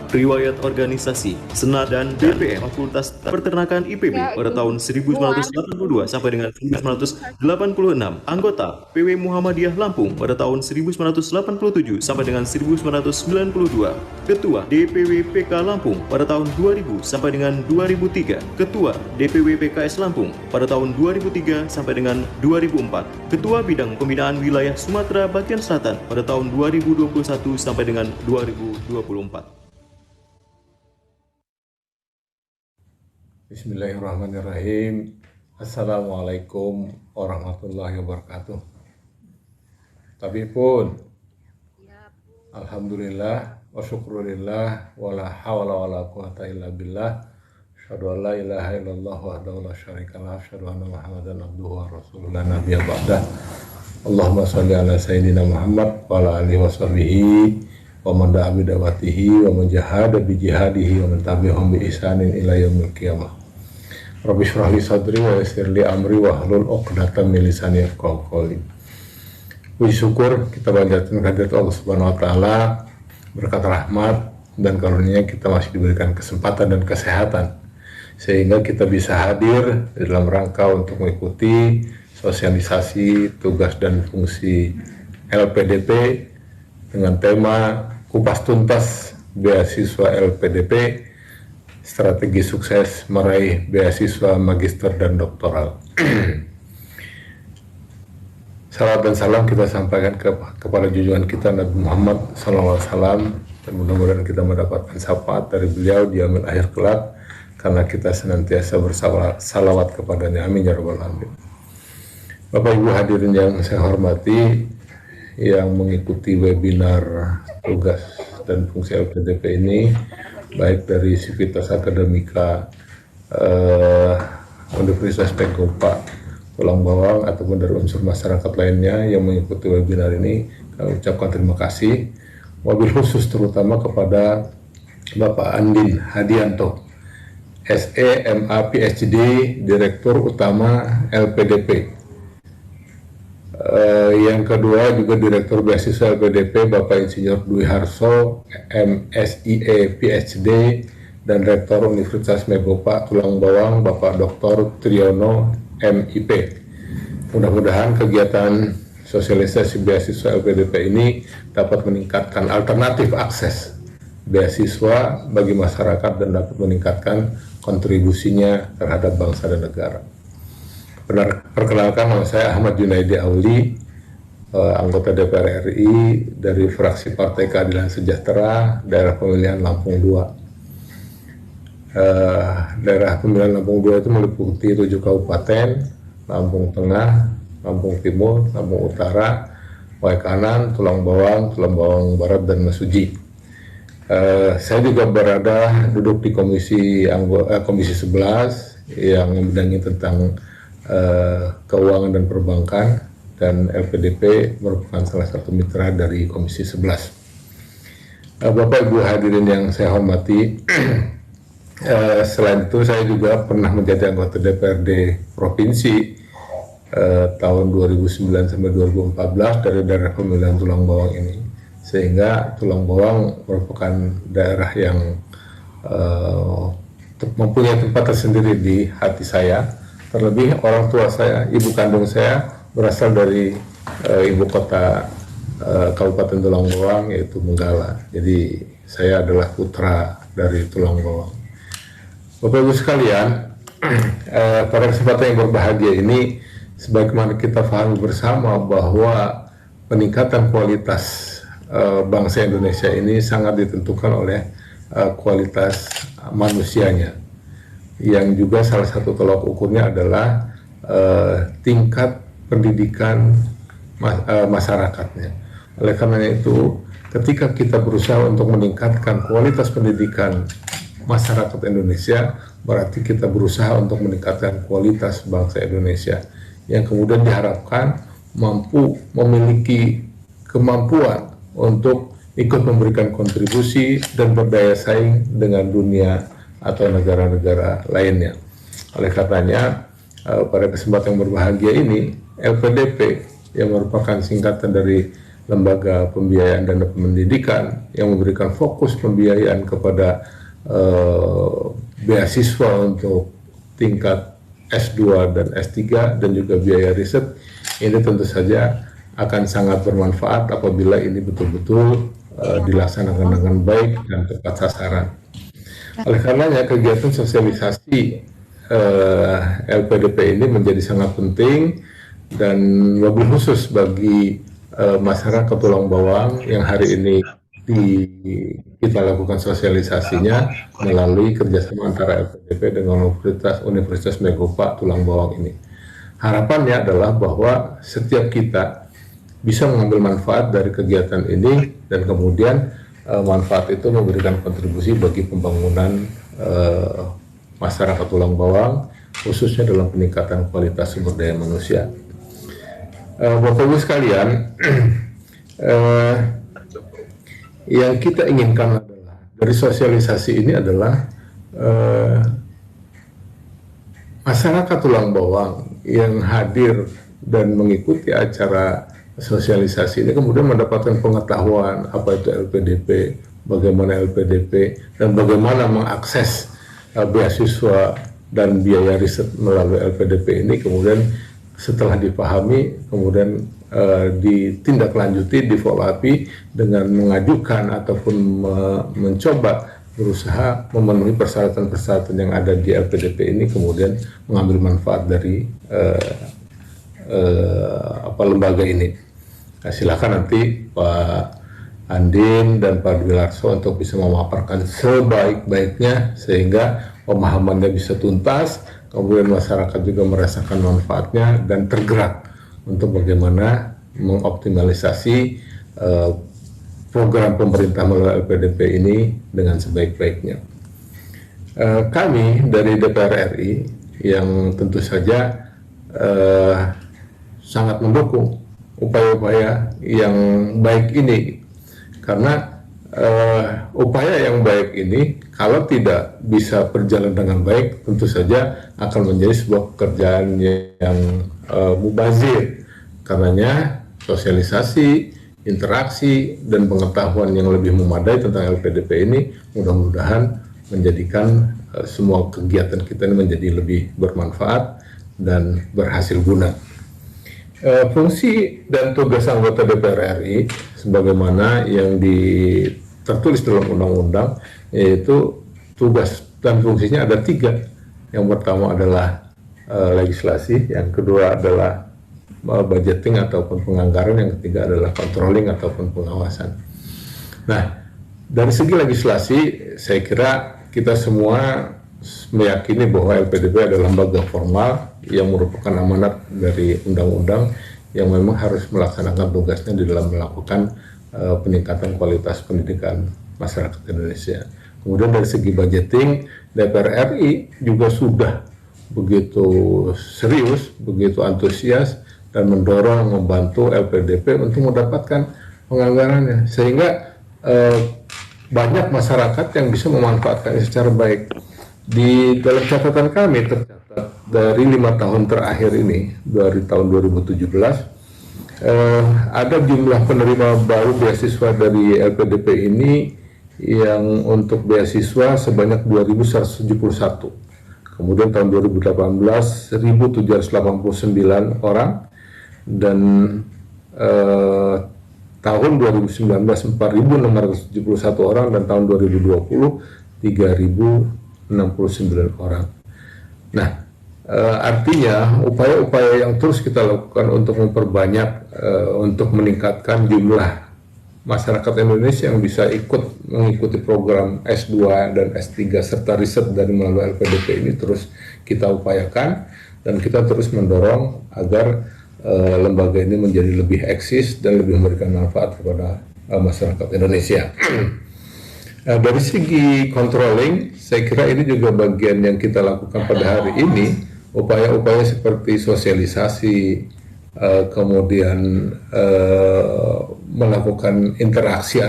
Riwayat organisasi, Senadan DPM Fakultas Peternakan IPB pada tahun 1982 sampai dengan 1986. Anggota PW Muhammadiyah Lampung pada tahun 1987 sampai dengan 1992. Ketua DPW PK Lampung pada tahun 2000 sampai dengan 2003. Ketua DPW PKS Lampung pada tahun 2003 sampai dengan 2004. Ketua Bidang Pembinaan Wilayah Sumatera Bagian Selatan pada tahun 2021 sampai dengan 2024. Bismillahirrahmanirrahim. Assalamualaikum warahmatullahi wabarakatuh. Tapi pun, alhamdulillah wa syukrulillah wa la hawla wa la quwata illa billah. Asyhadu an la ilaha illallah wahdahu la syarikalah, asyhadu anna Muhammadan abduhu wa rasuluhu la nabiyya ba'dah. Allahumma shalli ala sayyidina Muhammad wa ala alihi wa sahbihi wa man da'a bi da'watihi wa man jahada bi jihadihi wa man tabi'ahum bi ihsanin ila yaumil qiyamah. Rabbi shrah li sadri wa yassir li amri wa hlul 'uqdatam min lisani yafqahu qawli. Puji syukur kita panjatkan kehadirat Allah Subhanahu wa taala, berkat rahmat dan karunia kita masih diberikan kesempatan dan kesehatan sehingga kita bisa hadir dalam rangka untuk mengikuti sosialisasi tugas dan fungsi LPDP dengan tema kupas tuntas beasiswa LPDP, strategi sukses meraih beasiswa magister dan doktoral. Salam dan salam kita sampaikan kepada junjungan kita Nabi Muhammad SAW, dan mudah-mudahan kita mendapatkan syafaat dari beliau di yaumil akhir kelak, karena kita senantiasa bersalawat kepadanya. Amin ya rabbal alamin. Bapak Ibu hadirin yang saya hormati, yang mengikuti webinar tugas dan fungsi LPDP ini, baik dari Sivitas Akademika Universitas Megopa Tulang Bawang ataupun dari unsur masyarakat lainnya yang mengikuti webinar ini, kami ucapkan terima kasih. Wabil khusus terutama kepada Bapak Andin Hadianto, SE MA PhD, Direktur Utama LPDP. Yang kedua juga Direktur Beasiswa LPDP Bapak Insinyur Dwi Harso, MSIE PhD, dan Rektor Universitas Megopa Tulang Bawang Bapak Dr. Triyono MIP. Mudah-mudahan kegiatan sosialisasi beasiswa LPDP ini dapat meningkatkan alternatif akses beasiswa bagi masyarakat dan dapat meningkatkan kontribusinya terhadap bangsa dan negara. Perkenalkan, nama saya Ahmad Junaidi Auli, anggota DPR RI dari fraksi Partai Keadilan Sejahtera, daerah pemilihan Lampung II. Daerah pemilihan Lampung II itu meliputi 7 kabupaten: Lampung Tengah, Lampung Timur, Lampung Utara, Wai Kanan, Tulang Bawang Barat, dan Mesuji. Saya juga duduk di komisi 11 yang membidangi tentang keuangan dan perbankan, dan LPDP merupakan salah satu mitra dari komisi 11. Bapak Ibu hadirin yang saya hormati, selain itu saya juga pernah menjadi anggota DPRD Provinsi tahun 2009 sampai 2014 dari daerah pemilihan Tulang Bawang ini, sehingga Tulang Bawang merupakan daerah yang mempunyai tempat tersendiri di hati saya. Terlebih orang tua saya, ibu kandung saya berasal dari ibu kota Kabupaten Tulang Bawang, yaitu Menggala. Jadi saya adalah putra dari Tulang Bawang. Bapak Ibu sekalian, pada kesempatan yang berbahagia ini, sebagaimana kita pahami bersama bahwa peningkatan kualitas bangsa Indonesia ini sangat ditentukan oleh kualitas manusianya, yang juga salah satu tolak ukurnya adalah tingkat pendidikan masyarakatnya. Oleh karena itu, ketika kita berusaha untuk meningkatkan kualitas pendidikan masyarakat Indonesia, berarti kita berusaha untuk meningkatkan kualitas bangsa Indonesia, yang kemudian diharapkan mampu memiliki kemampuan untuk ikut memberikan kontribusi dan berdaya saing dengan dunia atau negara-negara lainnya. Oleh karenanya, pada kesempatan yang berbahagia ini, LPDP yang merupakan singkatan dari Lembaga Pembiayaan Dana Pendidikan yang memberikan fokus pembiayaan kepada beasiswa untuk tingkat S2 dan S3 dan juga biaya riset, ini tentu saja akan sangat bermanfaat apabila ini betul-betul dilaksanakan dengan baik dan tepat sasaran. Oleh karenanya, kegiatan sosialisasi LPDP ini menjadi sangat penting, dan wabil khusus bagi masyarakat Tulang Bawang yang hari ini kita lakukan sosialisasinya melalui kerjasama antara LPDP dengan Universitas Megopa Tulang Bawang ini. Harapannya adalah bahwa setiap kita bisa mengambil manfaat dari kegiatan ini, dan kemudian manfaat itu memberikan kontribusi bagi pembangunan masyarakat Tulang Bawang, khususnya dalam peningkatan kualitas sumber daya manusia. Bapak Ibu sekalian, yang kita inginkan adalah dari sosialisasi ini adalah masyarakat Tulang Bawang yang hadir dan mengikuti acara sosialisasi ini kemudian mendapatkan pengetahuan apa itu LPDP, bagaimana LPDP, dan bagaimana mengakses beasiswa dan biaya riset melalui LPDP ini. Kemudian setelah dipahami, kemudian ditindaklanjuti, di-follow up dengan mengajukan ataupun mencoba berusaha memenuhi persyaratan-persyaratan yang ada di LPDP ini, kemudian mengambil manfaat dari lembaga ini. Nah, silakan nanti Pak Andin dan Pak Dwi Larso untuk bisa memaparkan sebaik-baiknya sehingga pemahamannya bisa tuntas, kemudian masyarakat juga merasakan manfaatnya dan tergerak untuk bagaimana mengoptimalisasi program pemerintah melalui LPDP ini dengan sebaik-baiknya. Kami dari DPR RI yang tentu saja sangat mendukung upaya-upaya yang baik ini, karena upaya yang baik ini kalau tidak bisa berjalan dengan baik tentu saja akan menjadi sebuah pekerjaan yang mubazir. Karenanya sosialisasi, interaksi, dan pengetahuan yang lebih memadai tentang LPDP ini mudah-mudahan menjadikan semua kegiatan kita ini menjadi lebih bermanfaat dan berhasil guna. Fungsi dan tugas anggota DPR RI sebagaimana yang tertulis dalam undang-undang, yaitu tugas dan fungsinya ada 3. Yang pertama adalah legislasi, yang kedua adalah budgeting ataupun penganggaran, yang ketiga adalah controlling ataupun pengawasan. Nah, dari segi legislasi saya kira kita semua meyakini bahwa LPDP adalah lembaga formal yang merupakan amanat dari undang-undang yang memang harus melaksanakan tugasnya di dalam melakukan peningkatan kualitas pendidikan masyarakat Indonesia. Kemudian dari segi budgeting, DPR RI juga sudah begitu serius, begitu antusias dan mendorong, membantu LPDP untuk mendapatkan penganggarannya, sehingga banyak masyarakat yang bisa memanfaatkannya secara baik. Di dalam catatan kami tercatat dari 5 tahun terakhir ini, dari tahun 2017, ada jumlah penerima baru beasiswa dari LPDP ini yang untuk beasiswa sebanyak 2.171. Kemudian tahun 2018 1.789 orang, dan tahun 2019 4.671 orang, dan tahun 2020 3.069 orang. Nah, artinya upaya-upaya yang terus kita lakukan untuk memperbanyak, untuk meningkatkan jumlah masyarakat Indonesia yang bisa mengikuti program S2 dan S3 serta riset dari melalui LPDP ini terus kita upayakan, dan kita terus mendorong agar lembaga ini menjadi lebih eksis dan lebih memberikan manfaat kepada masyarakat Indonesia. Dari segi controlling, saya kira ini juga bagian yang kita lakukan pada hari ini, upaya-upaya seperti sosialisasi, kemudian melakukan interaksi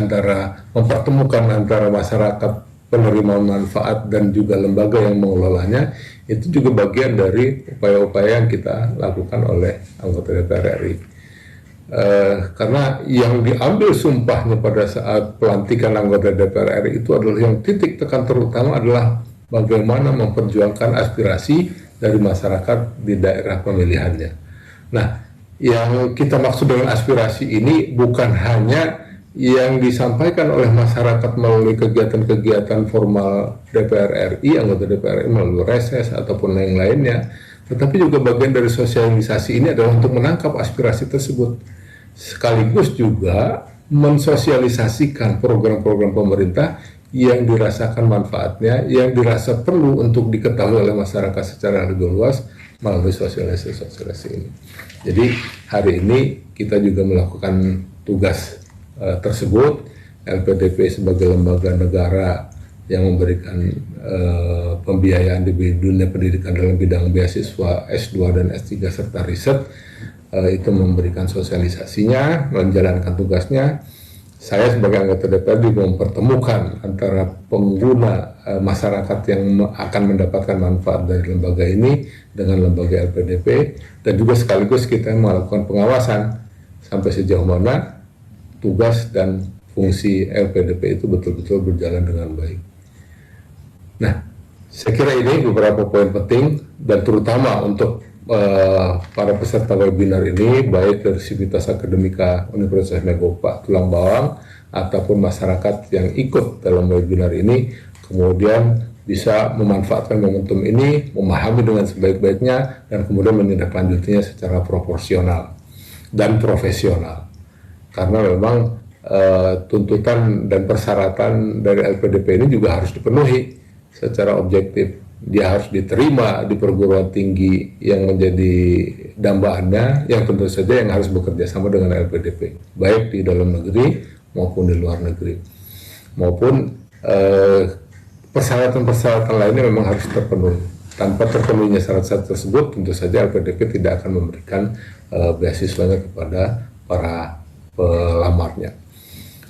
mempertemukan antara masyarakat penerima manfaat dan juga lembaga yang mengelolanya, itu juga bagian dari upaya-upaya yang kita lakukan oleh anggota DPR RI. Karena yang diambil sumpahnya pada saat pelantikan anggota DPR RI itu adalah yang titik tekan terutama adalah bagaimana memperjuangkan aspirasi dari masyarakat di daerah pemilihannya. Nah, yang kita maksud dengan aspirasi ini bukan hanya yang disampaikan oleh masyarakat melalui kegiatan-kegiatan formal DPR RI, anggota DPR RI melalui reses ataupun yang lainnya, tetapi juga bagian dari sosialisasi ini adalah untuk menangkap aspirasi tersebut, sekaligus juga mensosialisasikan program-program pemerintah yang dirasakan manfaatnya, yang dirasa perlu untuk diketahui oleh masyarakat secara lebih luas melalui sosialisasi ini. Jadi hari ini kita juga melakukan tugas tersebut, LPDP sebagai lembaga negara yang memberikan pembiayaan di dunia pendidikan dalam bidang beasiswa S2 dan S3 serta riset, itu memberikan sosialisasinya, menjalankan tugasnya. Saya sebagai anggota DPRD mempertemukan antara pengguna masyarakat yang akan mendapatkan manfaat dari lembaga ini dengan lembaga LPDP, dan juga sekaligus kita melakukan pengawasan sampai sejauh mana tugas dan fungsi LPDP itu betul-betul berjalan dengan baik. Nah, saya kira ini beberapa poin penting, dan terutama untuk para peserta webinar ini, baik dari Sivitas Akademika Universitas Negeri Pak Tulang Bawang ataupun masyarakat yang ikut dalam webinar ini, kemudian bisa memanfaatkan momentum ini, memahami dengan sebaik-baiknya, dan kemudian menindaklanjutinya secara proporsional dan profesional. Karena memang tuntutan dan persyaratan dari LPDP ini juga harus dipenuhi secara objektif. Dia harus diterima di perguruan tinggi yang menjadi dambaannya, yang tentu saja yang harus bekerja sama dengan LPDP, baik di dalam negeri maupun di luar negeri, maupun persyaratan-persyaratan lainnya memang harus terpenuhi. Tanpa terpenuhinya syarat-syarat tersebut, tentu saja LPDP tidak akan memberikan beasiswanya kepada para pelamarnya.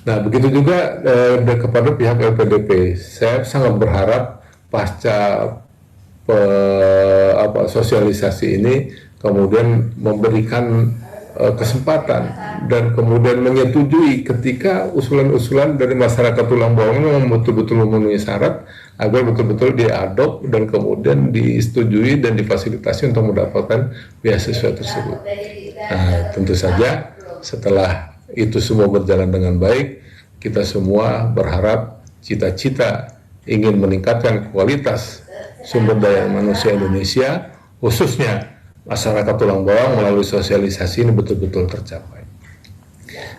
Nah, begitu juga kepada pihak LPDP, saya sangat berharap pasca sosialisasi ini kemudian memberikan kesempatan dan kemudian menyetujui ketika usulan-usulan dari masyarakat Tulang Bawang ini memang betul-betul memenuhi syarat agar betul-betul diadop dan kemudian disetujui dan difasilitasi untuk mendapatkan beasiswa tersebut. Nah, tentu saja setelah itu semua berjalan dengan baik, kita semua berharap cita-cita ingin meningkatkan kualitas sumber daya manusia Indonesia, khususnya masyarakat Tulang Bawang, melalui sosialisasi ini betul-betul tercapai.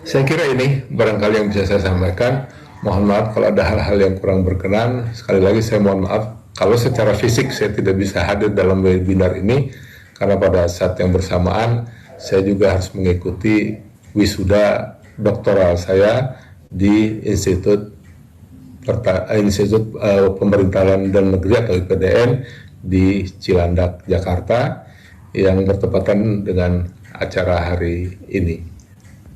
Saya kira ini barangkali yang bisa saya sampaikan. Mohon maaf kalau ada hal-hal yang kurang berkenan. Sekali lagi saya mohon maaf kalau secara fisik saya tidak bisa hadir dalam webinar ini, karena pada saat yang bersamaan saya juga harus mengikuti wisuda doktoral saya di Institut Pemerintahan dan Negeri atau IPDN di Cilandak, Jakarta, yang bertepatan dengan acara hari ini.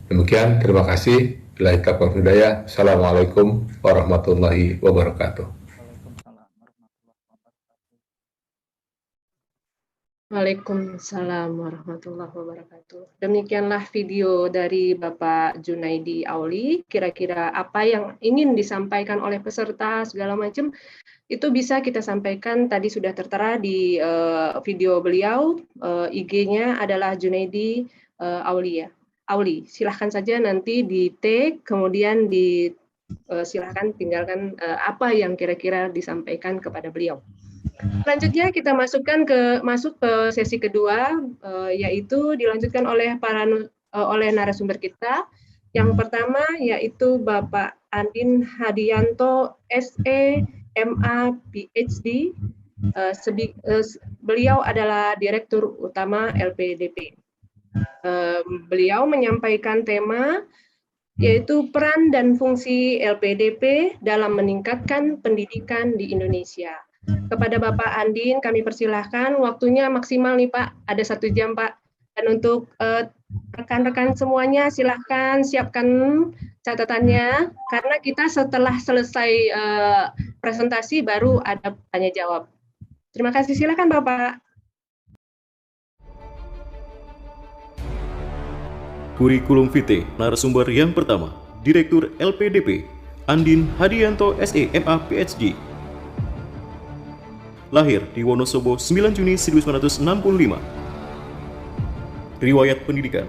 Demikian, terima kasih. Billahi taufiq wal hidayah. Assalamualaikum warahmatullahi wabarakatuh. Waalaikumsalam warahmatullahi wabarakatuh. Demikianlah video dari Bapak Junaidi Auli. Kira-kira apa yang ingin disampaikan oleh peserta segala macam itu bisa kita sampaikan. Tadi sudah tertera di video beliau. IG-nya adalah Junaidi Auli ya. Auli, silahkan saja nanti di tag, kemudian silahkan tinggalkan apa yang kira-kira disampaikan kepada beliau. Selanjutnya kita masuk ke sesi kedua, yaitu dilanjutkan oleh narasumber kita. Yang pertama yaitu Bapak Andin Hadianto, SE, MA, PhD. Beliau adalah Direktur Utama LPDP. Beliau menyampaikan tema yaitu peran dan fungsi LPDP dalam meningkatkan pendidikan di Indonesia. Kepada Bapak Andin, kami persilahkan, waktunya maksimal nih Pak, ada 1 jam Pak. Dan untuk rekan-rekan semuanya, silahkan siapkan catatannya, karena kita setelah selesai presentasi baru ada tanya jawab. Terima kasih, silahkan Bapak. Kurikulum Vitae, narasumber yang pertama, Direktur LPDP, Andin Hadianto, SE, MA, PhD. Lahir di Wonosobo 9 Juni 1965. Riwayat pendidikan: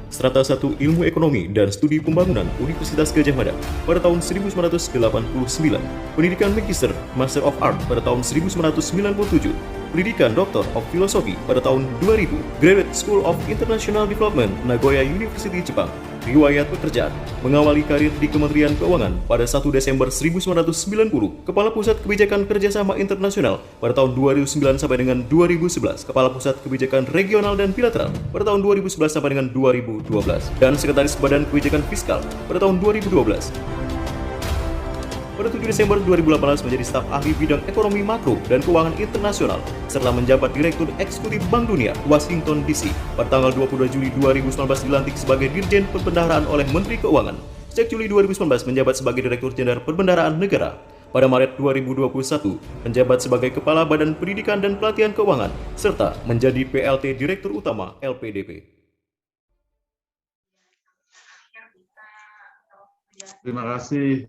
Strata 1 Ilmu Ekonomi dan Studi Pembangunan Universitas Gadjah Mada pada tahun 1989. Pendidikan Magister Master of Art pada tahun 1997. Pendidikan Doctor of Philosophy pada tahun 2000. Graduate School of International Development, Nagoya University, Jepang. Riwayat pekerjaan: mengawali karir di Kementerian Keuangan pada 1 Desember 1990, Kepala Pusat Kebijakan Kerjasama Internasional pada tahun 2009 sampai dengan 2011, Kepala Pusat Kebijakan Regional dan Bilateral pada tahun 2011 sampai dengan 2012, dan Sekretaris Badan Kebijakan Fiskal pada tahun 2012. pada 7 Desember 2018 menjadi staf ahli bidang ekonomi makro dan keuangan internasional, serta menjabat Direktur Eksekutif Bank Dunia, Washington DC. Pada tanggal 22 Juli 2019 dilantik sebagai Dirjen Perbendaharaan oleh Menteri Keuangan. Sejak Juli 2019 menjabat sebagai Direktur Jenderal Perbendaharaan Negara. Pada Maret 2021, menjabat sebagai Kepala Badan Pendidikan dan Pelatihan Keuangan, serta menjadi PLT Direktur Utama LPDP. Terima kasih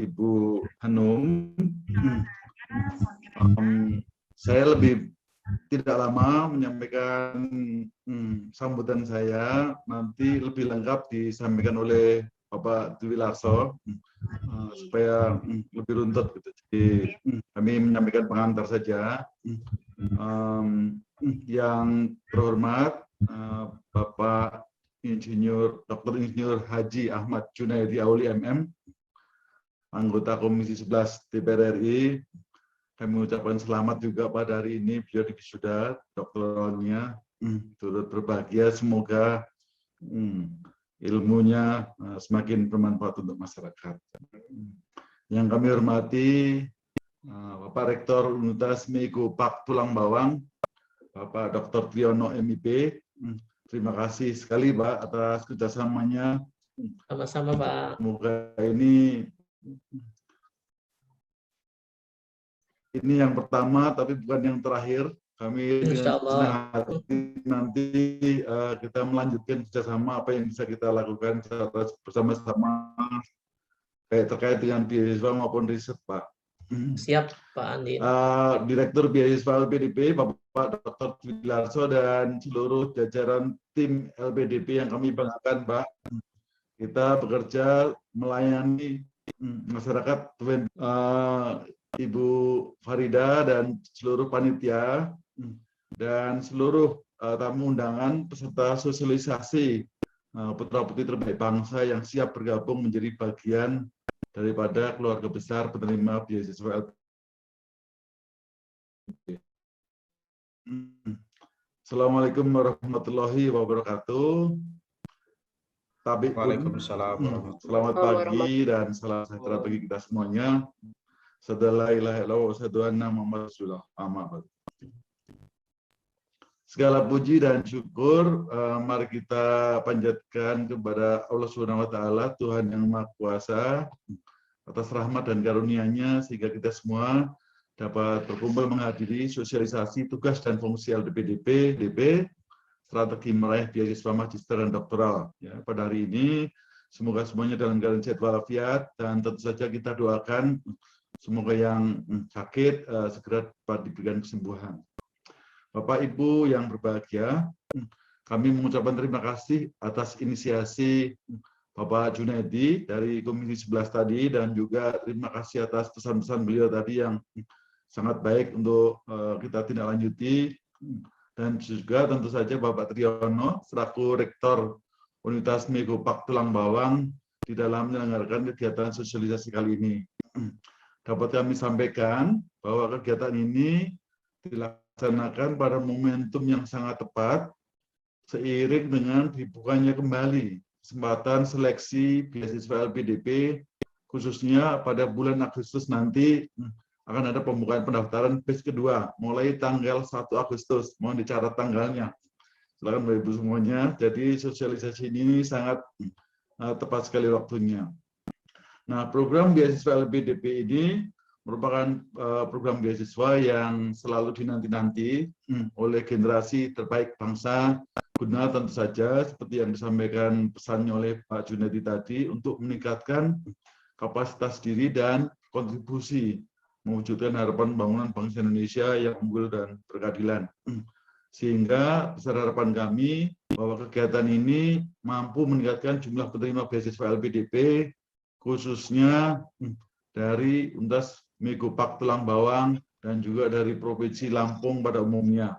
Ibu Hanum. Saya lebih tidak lama menyampaikan sambutan saya, nanti lebih lengkap disampaikan oleh Bapak Dwi Larso supaya lebih runtut gitu. Jadi kami menyampaikan pengantar saja. Yang terhormat Bapak Dr. Insinyur Haji Ahmad Junaidi Auli MM, anggota Komisi 11 DPR RI. Kami mengucapkan selamat juga pada hari ini beliau wisuda doktoralnya, turut berbahagia, semoga ilmunya semakin bermanfaat untuk masyarakat. Yang kami hormati Bapak Rektor Universitas Meigo Pak Tulang Bawang, Bapak Dr. Triyono MIP. Terima kasih sekali Pak atas kerjasamanya. Sama-sama Pak. Semoga ini yang pertama tapi bukan yang terakhir. Kami dengan senang hati nanti kita melanjutkan kerjasama apa yang bisa kita lakukan bersama-sama terkait dengan beasiswa maupun riset Pak. Siap Pak Andi. Direktur Beasiswa LPDP, Bapak Dr. Dwi Larso dan seluruh jajaran tim LPDP yang kami banggakan Pak. Kita bekerja melayani masyarakat, Ibu Farida dan seluruh panitia dan seluruh tamu undangan peserta sosialisasi putra-putri terbaik bangsa yang siap bergabung menjadi bagian daripada keluarga besar penerima beasiswa LPDP. Assalamualaikum warahmatullahi wabarakatuh. Waalaikumsalam. Selamat pagi dan salam sejahtera bagi kita semuanya. Sadala ilaha illallah wa asyhadu anna Muhammadar Rasulullah. Amin. Segala puji dan syukur mari kita panjatkan kepada Allah Subhanahu wa taala, Tuhan yang Maha Kuasa, atas rahmat dan karunia-Nya sehingga kita semua dapat berkumpul menghadiri sosialisasi tugas dan fungsi LPDP, strategi meraih beasiswa magister dan doktoral. Ya, pada hari ini semoga semuanya dalam keadaan sehat walafiat dan tentu saja kita doakan semoga yang sakit segera dapat diberikan kesembuhan. Bapak Ibu yang berbahagia, kami mengucapkan terima kasih atas inisiasi Bapak Junaidi dari Komisi 11 tadi dan juga terima kasih atas pesan-pesan beliau tadi yang sangat baik untuk kita tindak lanjuti, dan juga tentu saja Bapak Triyono selaku Rektor Universitas Meigo Pak Tulang Bawang di dalam menyelenggarakan kegiatan sosialisasi kali ini. Dapat kami sampaikan bahwa kegiatan ini dilaksanakan pada momentum yang sangat tepat seiring dengan dibukanya kembali kesempatan seleksi beasiswa LPDP, khususnya pada bulan Agustus nanti akan ada pembukaan pendaftaran batch kedua mulai tanggal 1 Agustus. Mohon dicatat tanggalnya. Silakan Bapak Ibu semuanya. Jadi sosialisasi ini sangat tepat sekali waktunya. Nah, program beasiswa LPDP ini merupakan program beasiswa yang selalu dinanti-nanti oleh generasi terbaik bangsa, guna tentu saja seperti yang disampaikan pesannya oleh Pak Junaidi tadi untuk meningkatkan kapasitas diri dan kontribusi mewujudkan harapan pembangunan bangsa Indonesia yang unggul dan berkeadilan. Sehingga besar harapan kami bahwa kegiatan ini mampu meningkatkan jumlah penerima beasiswa LPDP, khususnya dari Universitas Meigo Pak Tulang Bawang dan juga dari Provinsi Lampung pada umumnya.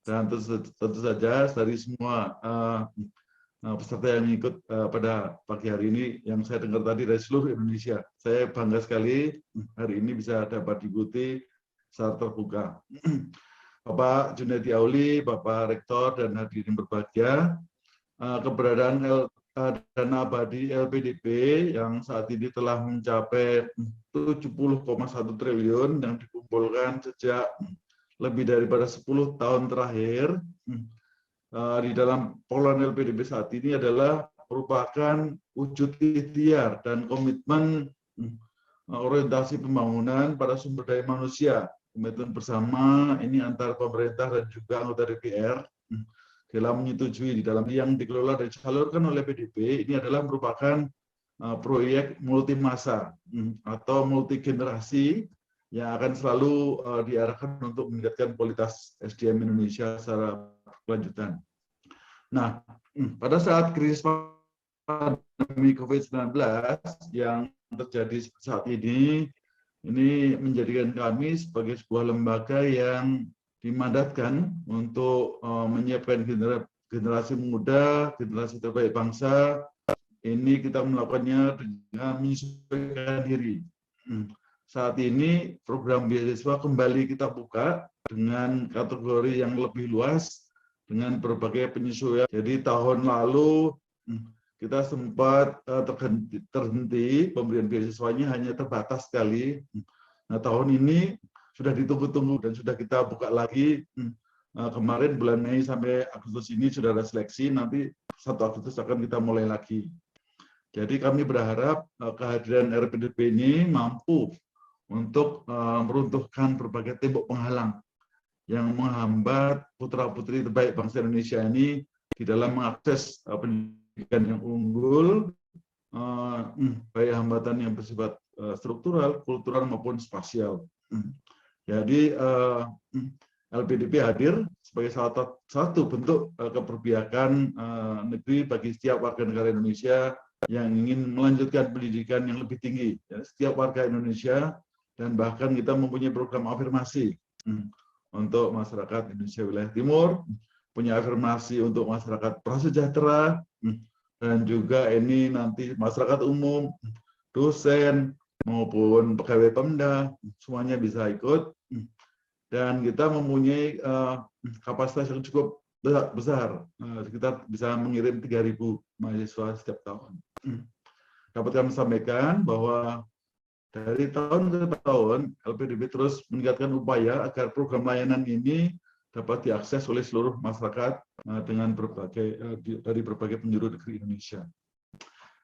Dan tentu saja dari semua peserta yang ikut pada pagi hari ini yang saya dengar tadi dari seluruh Indonesia. Saya bangga sekali hari ini bisa dapat diikuti secara terbuka. Bapak Junaidi Auli, Bapak Rektor dan hadirin berbahagia, keberadaan dana abadi LPDP yang saat ini telah mencapai 70,1 triliun yang dikumpulkan sejak lebih daripada 10 tahun terakhir di dalam pengelolaan LPDP saat ini adalah merupakan wujud ikhtiar dan komitmen orientasi pembangunan pada sumber daya manusia, komitmen bersama ini antara pemerintah dan juga anggota DPR dalam menyetujui di dalam yang dikelola dan disalurkan oleh PDP ini adalah merupakan proyek multimasa atau multigenerasi yang akan selalu diarahkan untuk meningkatkan kualitas SDM Indonesia secara berkelanjutan. Nah, pada saat krisis pandemi COVID-19 yang terjadi saat ini menjadikan kami sebagai sebuah lembaga yang dimandatkan untuk menyiapkan generasi muda, generasi terbaik bangsa. Ini kita melakukannya dengan menyesuaikan diri. Saat ini program beasiswa kembali kita buka dengan kategori yang lebih luas, dengan berbagai penyesuaian. Jadi tahun lalu kita sempat terhenti pemberian beasiswanya hanya terbatas sekali. Nah, tahun ini sudah ditunggu-tunggu dan sudah kita buka lagi. Kemarin bulan Mei sampai Agustus ini sudah ada seleksi, nanti 1 Agustus akan kita mulai lagi. Jadi kami berharap kehadiran RPDP ini mampu untuk meruntuhkan berbagai tembok penghalang yang menghambat putra-putri terbaik bangsa Indonesia ini di dalam mengakses pendidikan yang unggul, baik hambatan yang bersifat struktural, kultural maupun spasial. Jadi LPDP hadir sebagai salah satu bentuk keberpihakan negeri bagi setiap warga negara Indonesia yang ingin melanjutkan pendidikan yang lebih tinggi. Ya, setiap warga Indonesia, dan bahkan kita mempunyai program afirmasi untuk masyarakat Indonesia wilayah timur, punya afirmasi untuk masyarakat prasejahtera, dan juga ini nanti masyarakat umum, dosen, maupun pegawai Pemda, semuanya bisa ikut. Dan kita mempunyai kapasitas yang cukup besar. Kita bisa mengirim 3.000 mahasiswa setiap tahun. Dapat kami sampaikan bahwa dari tahun ke tahun, LPDP terus meningkatkan upaya agar program layanan ini dapat diakses oleh seluruh masyarakat dengan dari berbagai penjuru negeri Indonesia.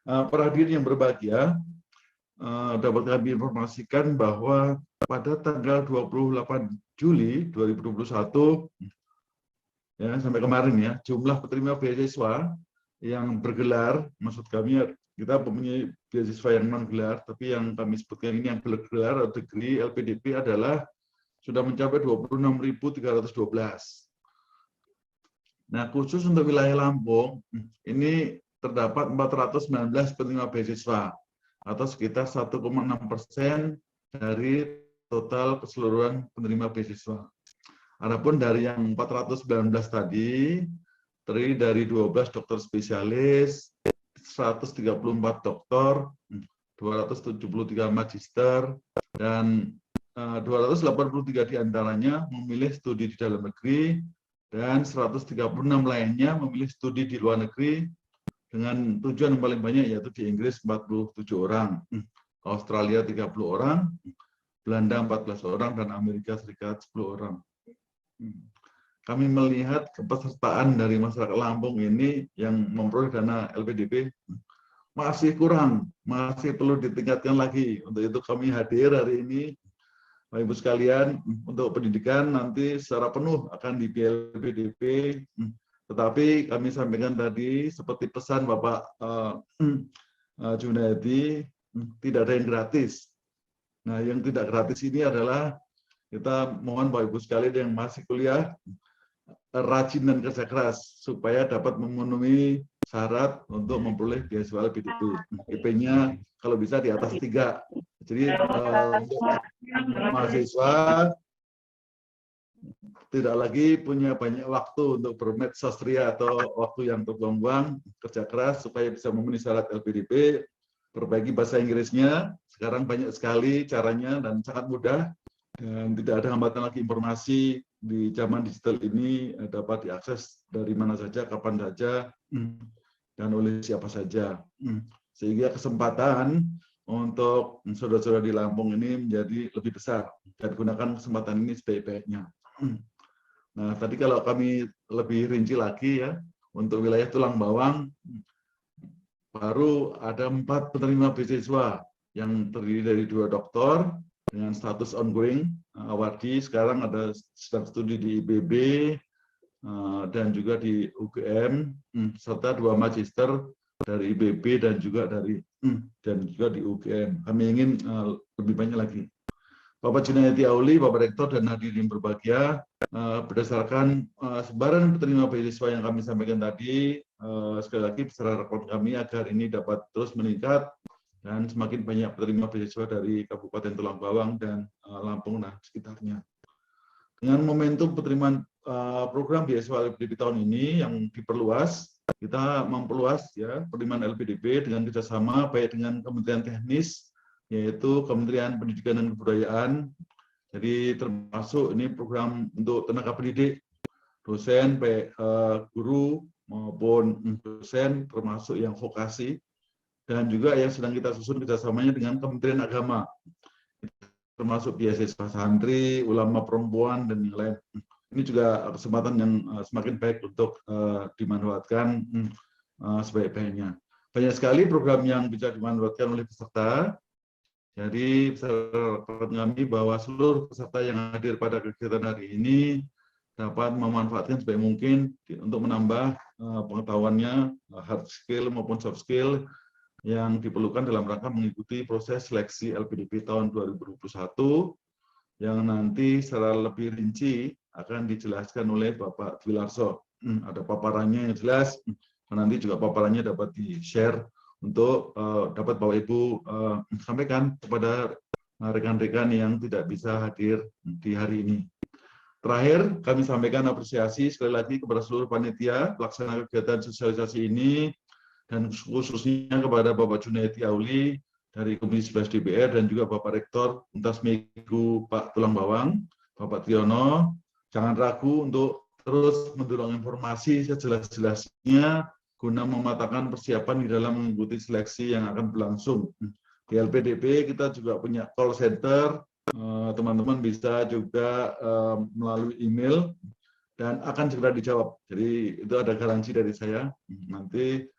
Para hadirin yang berbahagia, dapat kami informasikan bahwa pada tanggal 28 Juli 2021 ya, sampai kemarin ya, jumlah penerima beasiswa yang bergelar, maksud kami kita mempunyai beasiswa yang non gelar, tapi yang kami sebutkan ini yang bergelar atau degree LPDP adalah sudah mencapai 26.312. Nah, khusus untuk wilayah Lampung ini terdapat 419 penerima beasiswa atau sekitar 1,6% dari total keseluruhan penerima beasiswa. Adapun dari yang 419 tadi, terdiri dari 12 dokter spesialis, 134 doktor, 273 magister, dan 283 diantaranya memilih studi di dalam negeri, dan 136 lainnya memilih studi di luar negeri, dengan tujuan yang paling banyak yaitu di Inggris 47 orang, Australia 30 orang, Belanda 14 orang, dan Amerika Serikat 10 orang. Kami melihat kepesertaan dari masyarakat Lampung ini yang memperoleh dana LPDP masih kurang, masih perlu ditingkatkan lagi. Untuk itu kami hadir hari ini, Bapak Ibu sekalian, untuk pendidikan nanti secara penuh akan di LPDP, tetapi kami sampaikan tadi seperti pesan Bapak Junaidi, tidak ada yang gratis. Nah, yang tidak gratis ini adalah kita mohon Bapak Ibu sekalian yang masih kuliah rajin dan kerja keras supaya dapat memenuhi syarat untuk memperoleh beasiswa LPDP. IP-nya kalau bisa di atas 3. Jadi mahasiswa tidak lagi punya banyak waktu untuk bermedsosria atau waktu yang terbuang-buang, kerja keras supaya bisa memenuhi syarat LPDP, perbaiki bahasa Inggrisnya. Sekarang banyak sekali caranya dan sangat mudah, dan tidak ada hambatan lagi. Informasi di zaman digital ini dapat diakses dari mana saja, kapan saja. dan oleh siapa saja. Sehingga kesempatan untuk saudara-saudara di Lampung ini menjadi lebih besar dan gunakan kesempatan ini sebaik-baiknya. Nah, tadi kalau kami lebih rinci lagi ya, untuk wilayah Tulang Bawang, baru ada 4 penerima beasiswa yang terdiri dari 2 doktor dengan status ongoing, awardee, sekarang ada sedang studi di IBB, dan juga di UGM, serta 2 magister dari IBB dan juga di UGM. Kami ingin lebih banyak lagi. Bapak Junaidi Auli, Bapak Rektor dan hadirin berbahagia, berdasarkan sebaran penerima beasiswa yang kami sampaikan tadi, sekali lagi beserta rekan kami agar ini dapat terus meningkat dan semakin banyak penerima beasiswa dari Kabupaten Tulang Bawang dan Lampung dan sekitarnya. Dengan momentum penerimaan program beasiswa LPDP tahun ini yang diperluas, kita memperluas ya penerimaan LPDP dengan kerjasama baik dengan Kementerian Teknis, yaitu Kementerian Pendidikan dan Kebudayaan. Jadi termasuk ini program untuk tenaga pendidik, dosen, baik guru maupun dosen, termasuk yang vokasi, dan juga yang sedang kita susun kerjasamanya dengan Kementerian Agama, termasuk beasiswa santri, ulama perempuan, dan yang lain. Ini juga kesempatan yang semakin baik untuk dimanfaatkan sebaik-baiknya. Banyak sekali program yang bisa dimanfaatkan oleh peserta. Jadi peserta kami bahwa seluruh peserta yang hadir pada kegiatan hari ini dapat memanfaatkan sebaik mungkin untuk menambah pengetahuannya, hard skill maupun soft skill yang diperlukan dalam rangka mengikuti proses seleksi LPDP tahun 2021 yang nanti secara lebih rinci akan dijelaskan oleh Bapak Dwi Larso. Ada paparannya yang jelas, nanti juga paparannya dapat di-share untuk dapat Bapak Ibu sampaikan kepada rekan-rekan yang tidak bisa hadir di hari ini. Terakhir, kami sampaikan apresiasi sekali lagi kepada seluruh panitia pelaksana kegiatan sosialisasi ini, dan khususnya kepada Bapak Junaidi Auli dari Komisi 11 DPR dan juga Bapak Rektor Untas Megu Pak Tulang Bawang, Bapak Triono. Jangan ragu untuk terus mendorong informasi sejelas-jelasnya guna mematangkan persiapan di dalam mengikuti seleksi yang akan berlangsung. Di LPDP kita juga punya call center, teman-teman bisa juga melalui email dan akan segera dijawab. Jadi itu ada garansi dari saya. Nanti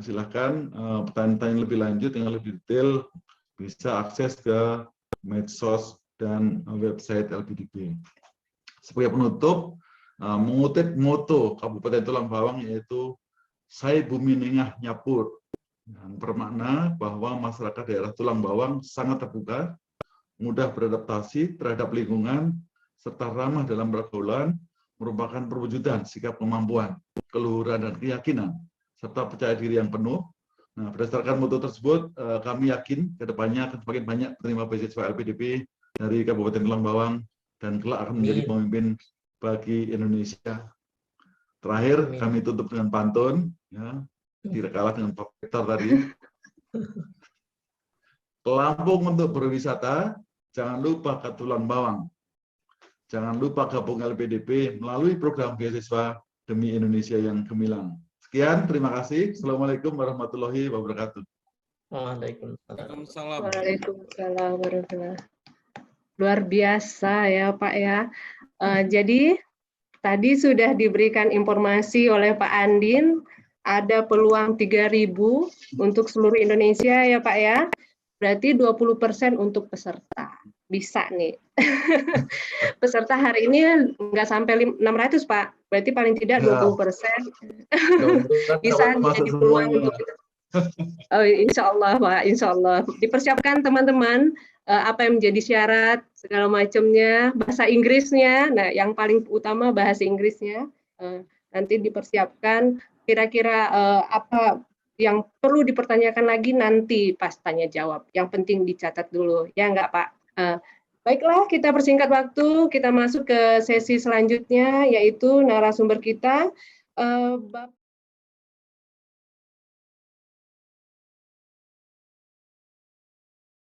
silahkan pertanyaan-pertanyaan lebih lanjut yang lebih detail bisa akses ke medsos dan website LPDP. Sebagai penutup, mengutip moto Kabupaten Tulang Bawang yaitu Sai Bumi Nengah Nyapur, yang bermakna bahwa masyarakat daerah Tulang Bawang sangat terbuka, mudah beradaptasi terhadap lingkungan, serta ramah dalam pergaulan, merupakan perwujudan sikap kemampuan, keluhuran dan keyakinan, serta percaya diri yang penuh. Nah, berdasarkan moto tersebut, kami yakin ke depannya akan semakin banyak penerima beasiswa LPDP dari Kabupaten Tulang Bawang dan kelak akan menjadi pemimpin bagi Indonesia. Terakhir, kami tutup dengan pantun, ya, tidak kalah dengan Pak Rektor tadi. Ke Lampung untuk berwisata, jangan lupa ke Tulang Bawang. Jangan lupa gabung LPDP melalui program beasiswa demi Indonesia yang gemilang. Sekian, terima kasih. Assalamualaikum warahmatullahi wabarakatuh. Waalaikumsalam warahmatullahi wabarakatuh. Luar biasa ya Pak ya. Jadi tadi sudah diberikan informasi oleh Pak Andin, ada peluang 3.000 untuk seluruh Indonesia ya Pak ya. Berarti 20% untuk peserta. Bisa nih. Peserta hari ini nggak sampai 600 Pak. Berarti paling tidak 20%. Bisa menjadi peluang untuk kita. Oh, insya Allah Pak, insya Allah. Dipersiapkan teman-teman apa yang menjadi syarat, segala macamnya, bahasa Inggrisnya, nah yang paling utama bahasa Inggrisnya, nanti dipersiapkan kira-kira apa yang perlu dipertanyakan lagi nanti pas tanya jawab, yang penting dicatat dulu, ya enggak Pak? Baiklah, kita persingkat waktu, kita masuk ke sesi selanjutnya, yaitu narasumber kita, Bapak